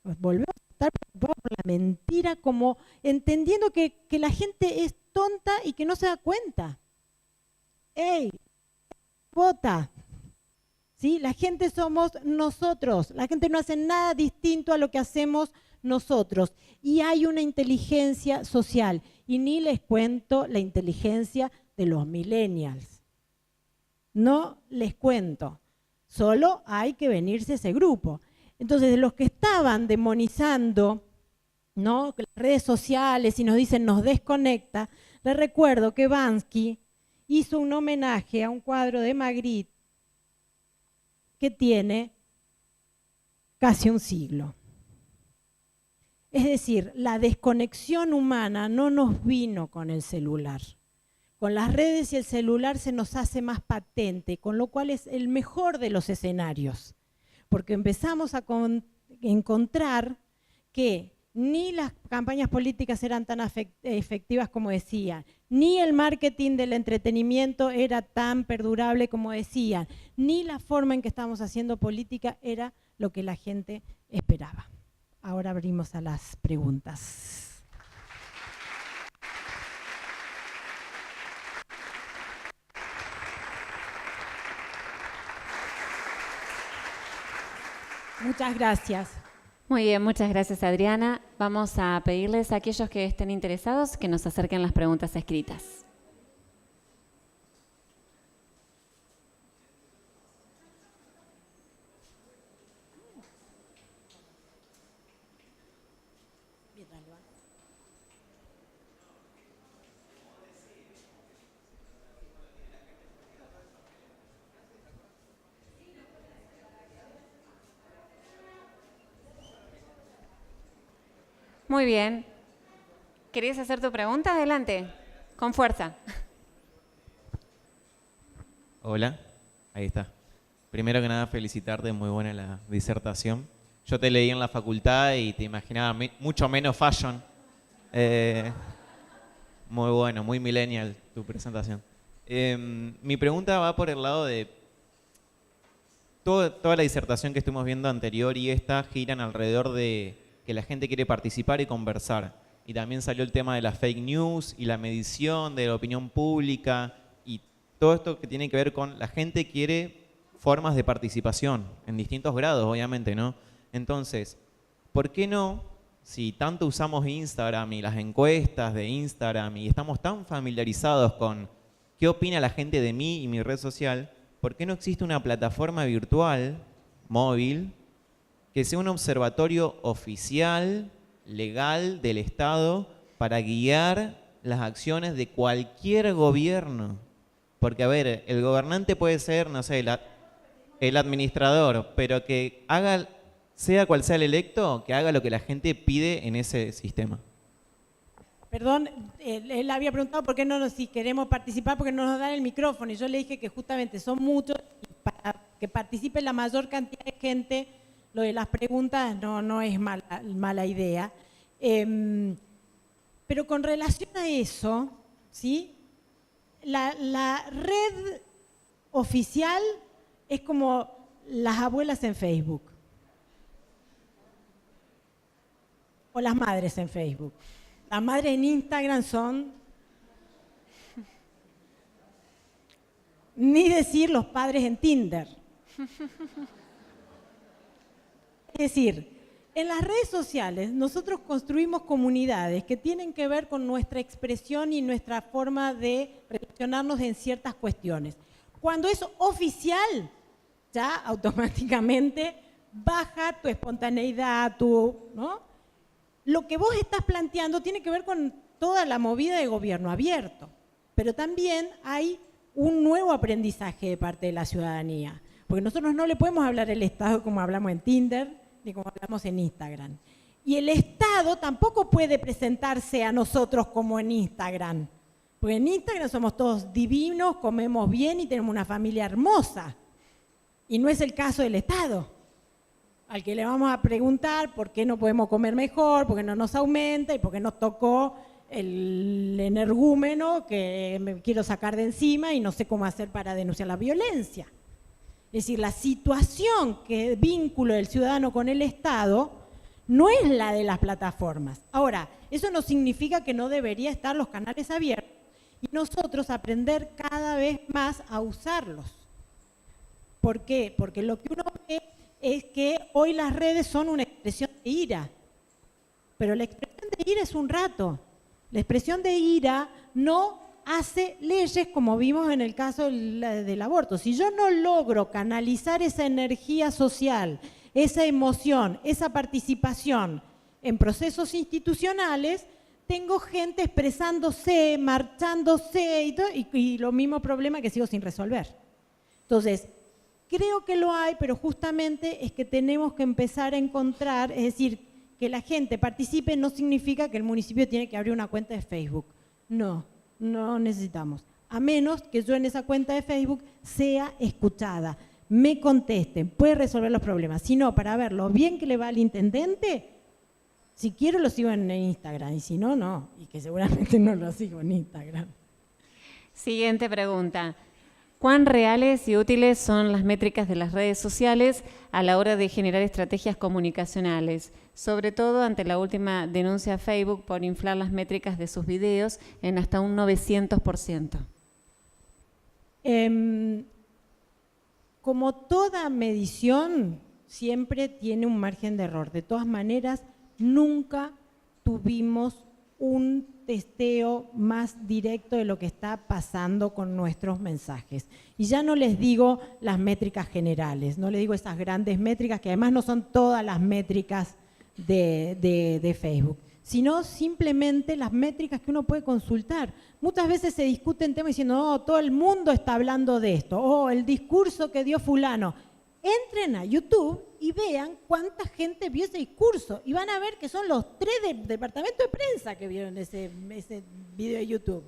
Pues volvemos a estar preocupados por la mentira, como entendiendo que la gente es tonta y que no se da cuenta. ¡Ey! ¡Vota! ¿Sí? La gente somos nosotros, la gente no hace nada distinto a lo que hacemos nosotros. Y hay una inteligencia social, y ni les cuento la inteligencia de los millennials. No les cuento, solo hay que venirse a ese grupo. Entonces, de los que estaban demonizando, ¿no?, las redes sociales y nos dicen nos desconecta, les recuerdo que Bansky hizo un homenaje a un cuadro de Magritte que tiene casi un siglo. Es decir, la desconexión humana no nos vino con el celular. Con las redes y el celular se nos hace más patente, con lo cual es el mejor de los escenarios, porque empezamos a encontrar que ni las campañas políticas eran tan efectivas como decían, ni el marketing del entretenimiento era tan perdurable como decían, ni la forma en que estábamos haciendo política era lo que la gente esperaba. Ahora abrimos a las preguntas. Muchas gracias. Muy bien, muchas gracias, Adriana. Vamos a pedirles a aquellos que estén interesados que nos acerquen las preguntas escritas. Muy bien. ¿Querías hacer tu pregunta? Adelante. Con fuerza. Hola, ahí está. Primero que nada, felicitarte, muy buena la disertación. Yo te leí en la facultad y te imaginaba mucho menos fashion. Muy bueno, muy millennial tu presentación. Mi pregunta va por el lado de toda la disertación que estuvimos viendo anterior y esta giran alrededor de que la gente quiere participar y conversar. Y también salió el tema de las fake news y la medición de la opinión pública y todo esto que tiene que ver con la gente quiere formas de participación en distintos grados, obviamente, ¿no? Entonces, ¿por qué no, si tanto usamos Instagram y las encuestas de Instagram y estamos tan familiarizados con qué opina la gente de mí y mi red social, ¿por qué no existe una plataforma virtual, móvil, que sea un observatorio oficial, legal del Estado para guiar las acciones de cualquier gobierno? Porque, a ver, el gobernante puede ser, no sé, el administrador, pero que haga, sea cual sea el electo, que haga lo que la gente pide en ese sistema. Perdón, él había preguntado por qué si queremos participar, porque no nos dan el micrófono. Y yo le dije que justamente son muchos y para que participe la mayor cantidad de gente, lo de las preguntas no es mala idea. Pero con relación a eso, ¿sí? La red oficial es como las abuelas en Facebook o las madres en Facebook. Las madres en Instagram son, ni decir los padres en Tinder. Es decir, en las redes sociales nosotros construimos comunidades que tienen que ver con nuestra expresión y nuestra forma de relacionarnos en ciertas cuestiones. Cuando es oficial, ya automáticamente baja tu espontaneidad, ¿no? Lo que vos estás planteando tiene que ver con toda la movida de gobierno abierto, pero también hay un nuevo aprendizaje de parte de la ciudadanía, porque nosotros no le podemos hablar al Estado como hablamos en Tinder, ni como hablamos en Instagram. Y el Estado tampoco puede presentarse a nosotros como en Instagram, porque en Instagram somos todos divinos, comemos bien y tenemos una familia hermosa, y no es el caso del Estado, al que le vamos a preguntar por qué no podemos comer mejor, por qué no nos aumenta y por qué nos tocó el energúmeno que me quiero sacar de encima y no sé cómo hacer para denunciar la violencia. Es decir, la situación que vínculo del ciudadano con el Estado no es la de las plataformas. Ahora, eso no significa que no debería estar los canales abiertos y nosotros aprender cada vez más a usarlos. ¿Por qué? Porque lo que uno ve es que hoy las redes son una expresión de ira, pero la expresión de ira es un rato. La expresión de ira no hace leyes como vimos en el caso del aborto. Si yo no logro canalizar esa energía social, esa emoción, esa participación en procesos institucionales, tengo gente expresándose, marchándose y lo mismo problema que sigo sin resolver. Entonces, creo que lo hay, pero justamente es que tenemos que empezar a encontrar, es decir, que la gente participe no significa que el municipio tiene que abrir una cuenta de Facebook. No necesitamos. A menos que yo en esa cuenta de Facebook sea escuchada, me contesten, puede resolver los problemas. Si no, para ver lo bien que le va al intendente, si quiero lo sigo en Instagram y si no, no. Y que seguramente no lo sigo en Instagram. Siguiente pregunta. ¿Cuán reales y útiles son las métricas de las redes sociales a la hora de generar estrategias comunicacionales? Sobre todo ante la última denuncia a Facebook por inflar las métricas de sus videos en hasta un 900%. Como toda medición, siempre tiene un margen de error. De todas maneras, nunca tuvimos un testeo más directo de lo que está pasando con nuestros mensajes. Y ya no les digo las métricas generales, no les digo esas grandes métricas, que además no son todas las métricas de Facebook, sino simplemente las métricas que uno puede consultar. Muchas veces se discuten temas diciendo, oh, todo el mundo está hablando de esto, o el discurso que dio fulano. Entren a YouTube y vean cuánta gente vio ese discurso y van a ver que son los 3 del departamento de prensa que vieron ese video de YouTube.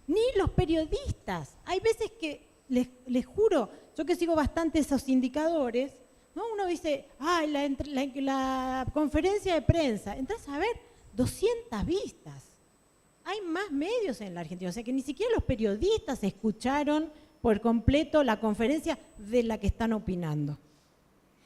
ni los periodistas. Hay veces que, les juro, yo que sigo bastante esos indicadores, ¿no? Uno dice, ay, la conferencia de prensa, entras a ver 200 vistas. Hay más medios en la Argentina, o sea que ni siquiera los periodistas escucharon por completo la conferencia de la que están opinando.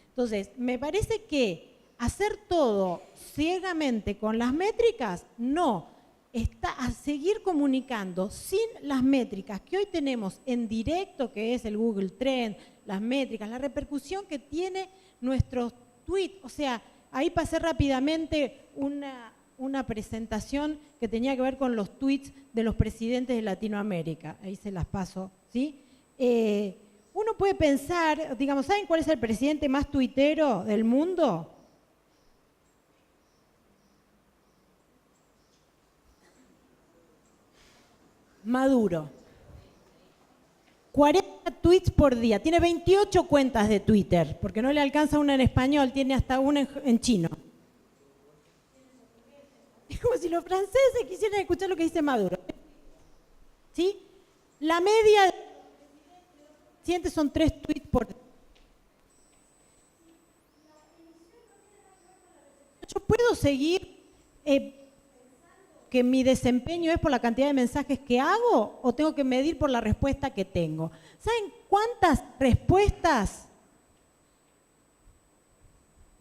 Entonces, me parece que hacer todo ciegamente con las métricas, no. Está a seguir comunicando sin las métricas que hoy tenemos en directo, que es el Google Trend, las métricas, la repercusión que tiene nuestros tweets. O sea, ahí pasé rápidamente una presentación que tenía que ver con los tweets de los presidentes de Latinoamérica. Ahí se las paso, ¿sí? Uno puede pensar, digamos, ¿saben cuál es el presidente más tuitero del mundo? Maduro. 40 tweets por día. Tiene 28 cuentas de Twitter, porque no le alcanza una en español, tiene hasta una en chino. Es como si los franceses quisieran escuchar lo que dice Maduro. ¿Sí? La media de los presidentes son 3 tweets por día. Yo puedo seguir que mi desempeño es por la cantidad de mensajes que hago o tengo que medir por la respuesta que tengo. ¿Saben cuántas respuestas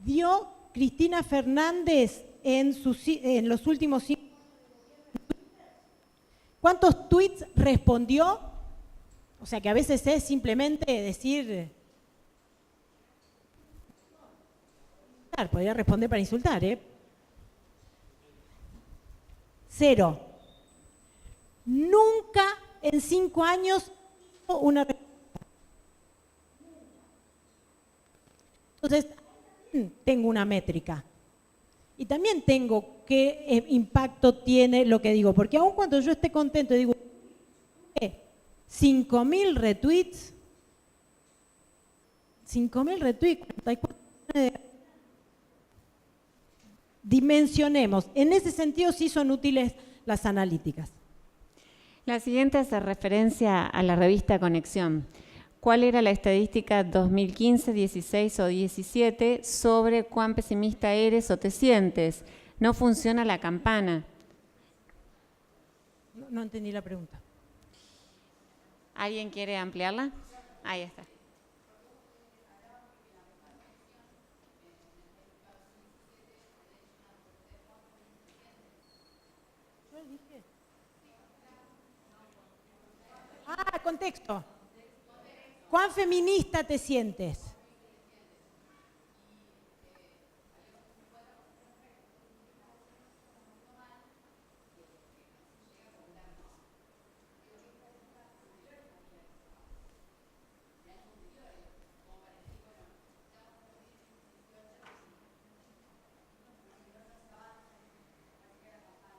dio Cristina Fernández en los últimos 5 años? ¿Cuántos tweets respondió? O sea que a veces es simplemente decir... Podría responder para insultar, ¿eh? 0. Nunca en 5 años una respuesta. Entonces, tengo una métrica. Y también tengo qué impacto tiene lo que digo. Porque aun cuando yo esté contento y digo 5.000 retweets, 44 dimensionemos. En ese sentido sí son útiles las analíticas. La siguiente hace referencia a la revista Conexión. ¿Cuál era la estadística 2015, 16 o 17 sobre cuán pesimista eres o te sientes? No funciona la campana. No entendí la pregunta. ¿Alguien quiere ampliarla? Ahí está. Contexto. ¿Cuán feminista te sientes?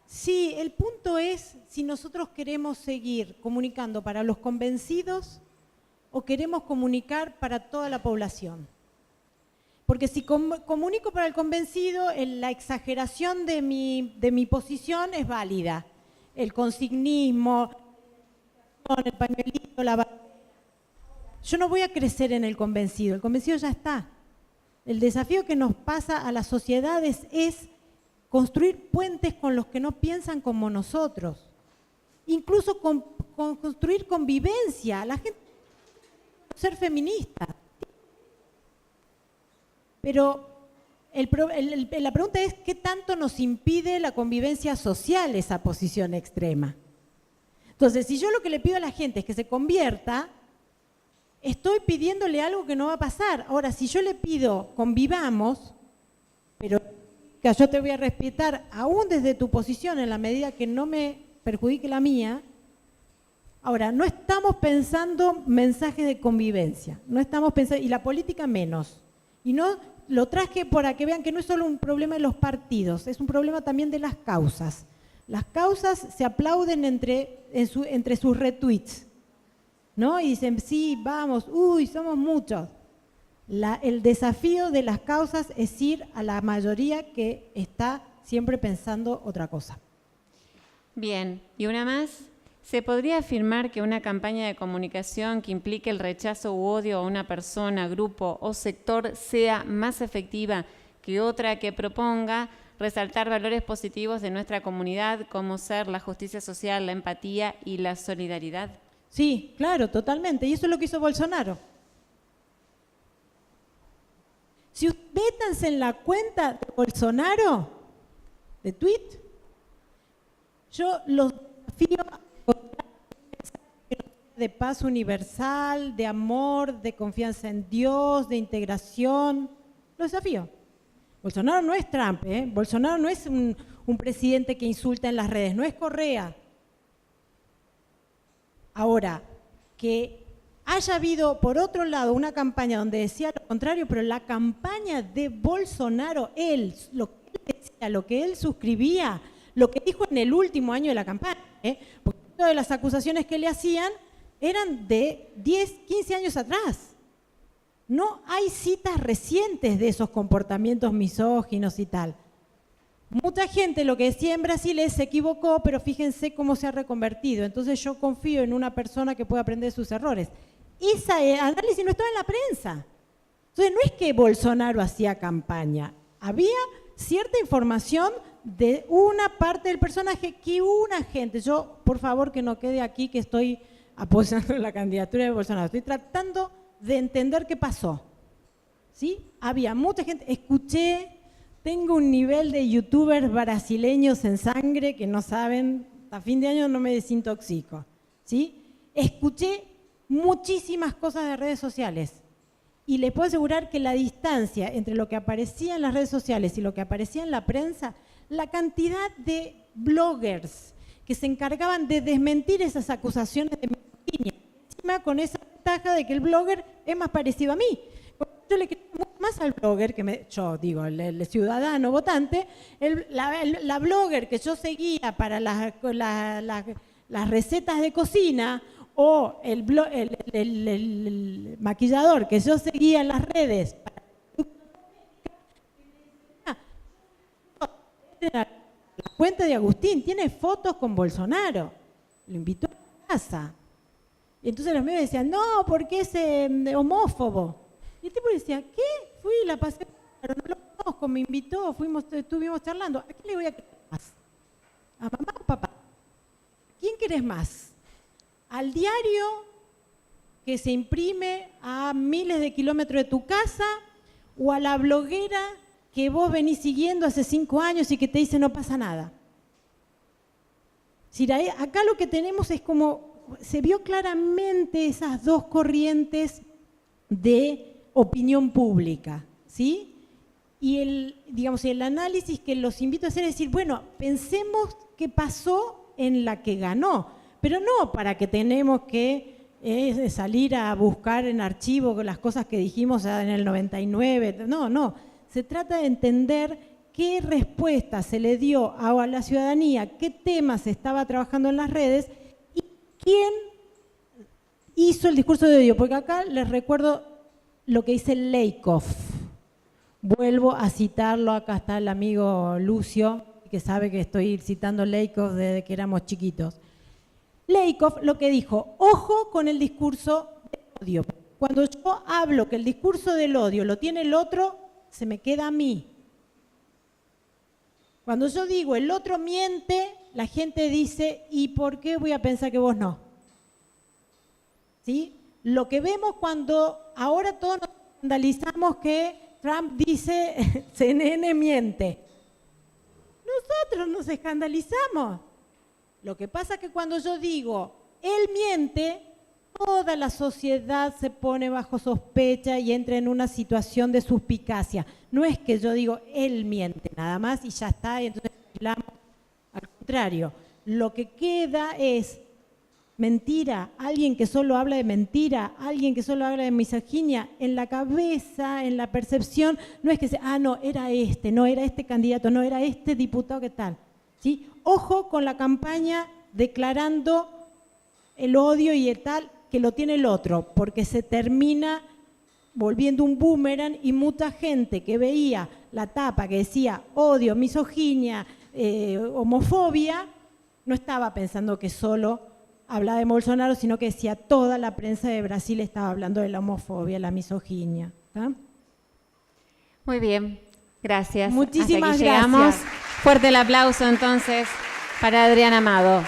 Sí, el punto es si nosotros queremos seguir comunicando para los convencidos o queremos comunicar para toda la población. Porque si comunico para el convencido, la exageración de mi posición es válida. El consignismo, el pañuelito, la bandera. Yo no voy a crecer en el convencido ya está. El desafío que nos pasa a las sociedades es construir puentes con los que no piensan como nosotros. Incluso construir convivencia. La gente ser feminista. Pero la pregunta es ¿qué tanto nos impide la convivencia social esa posición extrema? Entonces, si yo lo que le pido a la gente es que se convierta, estoy pidiéndole algo que no va a pasar. Ahora, si yo le pido convivamos, pero que yo te voy a respetar aún desde tu posición en la medida que no me perjudique la mía. Ahora, no estamos pensando mensajes de convivencia, no estamos pensando, y la política menos. Y no lo traje para que vean que no es solo un problema de los partidos, es un problema también de las causas. Las causas se aplauden entre sus retweets, ¿no? Y dicen, sí, vamos, uy, somos muchos. El desafío de las causas es ir a la mayoría que está siempre pensando otra cosa. Bien, y una más. ¿Se podría afirmar que una campaña de comunicación que implique el rechazo u odio a una persona, grupo o sector sea más efectiva que otra que proponga resaltar valores positivos de nuestra comunidad, como ser la justicia social, la empatía y la solidaridad? Sí, claro, totalmente. Y eso es lo que hizo Bolsonaro. Si métanse en la cuenta de Bolsonaro, de tweet, yo los desafío a encontrar un mensaje de paz universal, de amor, de confianza en Dios, de integración. Los desafío. Bolsonaro no es Trump, ¿eh? Bolsonaro no es un presidente que insulta en las redes, no es Correa. Ahora, que haya habido, por otro lado, una campaña donde decía lo contrario, pero la campaña de Bolsonaro, él, lo que él decía, lo que él suscribía, lo que dijo en el último año de la campaña, porque todas las acusaciones que le hacían eran de 10, 15 años atrás. No hay citas recientes de esos comportamientos misóginos y tal. Mucha gente lo que decía en Brasil es se equivocó, pero fíjense cómo se ha reconvertido. Entonces yo confío en una persona que pueda aprender sus errores. Ese análisis no estaba en la prensa. Entonces no es que Bolsonaro hacía campaña. Había cierta información de una parte del personaje que una gente, yo por favor que no quede aquí que estoy apoyando la candidatura de Bolsonaro, estoy tratando de entender qué pasó. ¿Sí? Había mucha gente, escuché, tengo un nivel de youtubers brasileños en sangre que no saben, a fin de año no me desintoxico. ¿Sí? Escuché muchísimas cosas de redes sociales y les puedo asegurar que la distancia entre lo que aparecía en las redes sociales y lo que aparecía en la prensa, la cantidad de bloggers que se encargaban de desmentir esas acusaciones de misoginia, encima con esa ventaja de que el blogger es más parecido a mí. Yo le creo mucho más al blogger, yo digo, el ciudadano votante, la blogger que yo seguía para las recetas de cocina o el maquillador que yo seguía en las redes la cuenta de Agustín tiene fotos con Bolsonaro, lo invitó a la casa. Y entonces los medios decían, no, porque es homófobo. Y el tipo decía, ¿qué? Fui, la pasé, pero no lo conozco, me invitó, estuvimos charlando. ¿A quién le voy a querer más? ¿A mamá o papá? ¿Quién querés más? ¿Al diario que se imprime a miles de kilómetros de tu casa o a la bloguera que vos venís siguiendo hace 5 años y que te dice no pasa nada? Acá lo que tenemos es como, se vio claramente esas dos corrientes de opinión pública, ¿sí? Y el análisis que los invito a hacer es decir, bueno, pensemos qué pasó en la que ganó, pero no para que tenemos que salir a buscar en archivo las cosas que dijimos en el 99, no. Se trata de entender qué respuesta se le dio a la ciudadanía, qué temas se estaba trabajando en las redes y quién hizo el discurso de odio. Porque acá les recuerdo lo que dice Lakoff. Vuelvo a citarlo, acá está el amigo Lucio, que sabe que estoy citando Lakoff desde que éramos chiquitos. Lakoff lo que dijo, ojo con el discurso de odio. Cuando yo hablo que el discurso del odio lo tiene el otro, se me queda a mí. Cuando yo digo el otro miente, la gente dice, ¿y por qué voy a pensar que vos no? ¿Sí? Lo que vemos cuando ahora todos nos escandalizamos que Trump dice CNN miente. Nosotros nos escandalizamos. Lo que pasa es que cuando yo digo él miente, toda la sociedad se pone bajo sospecha y entra en una situación de suspicacia. No es que yo digo él miente nada más y ya está, y entonces hablamos. Al contrario, lo que queda es mentira, alguien que solo habla de mentira, alguien que solo habla de misoginia, en la cabeza, en la percepción, no es que sea, no, era este candidato, no, era este diputado, ¿qué tal? ¿Sí? Ojo con la campaña declarando el odio y el tal que lo tiene el otro, porque se termina volviendo un boomerang y mucha gente que veía la tapa que decía odio, misoginia, homofobia, no estaba pensando que solo hablaba de Bolsonaro, sino que decía toda la prensa de Brasil estaba hablando de la homofobia, la misoginia. ¿Está? Muy bien, gracias. Muchísimas Hasta aquí llegamos. gracias. Fuerte el aplauso entonces para Adrián Amado.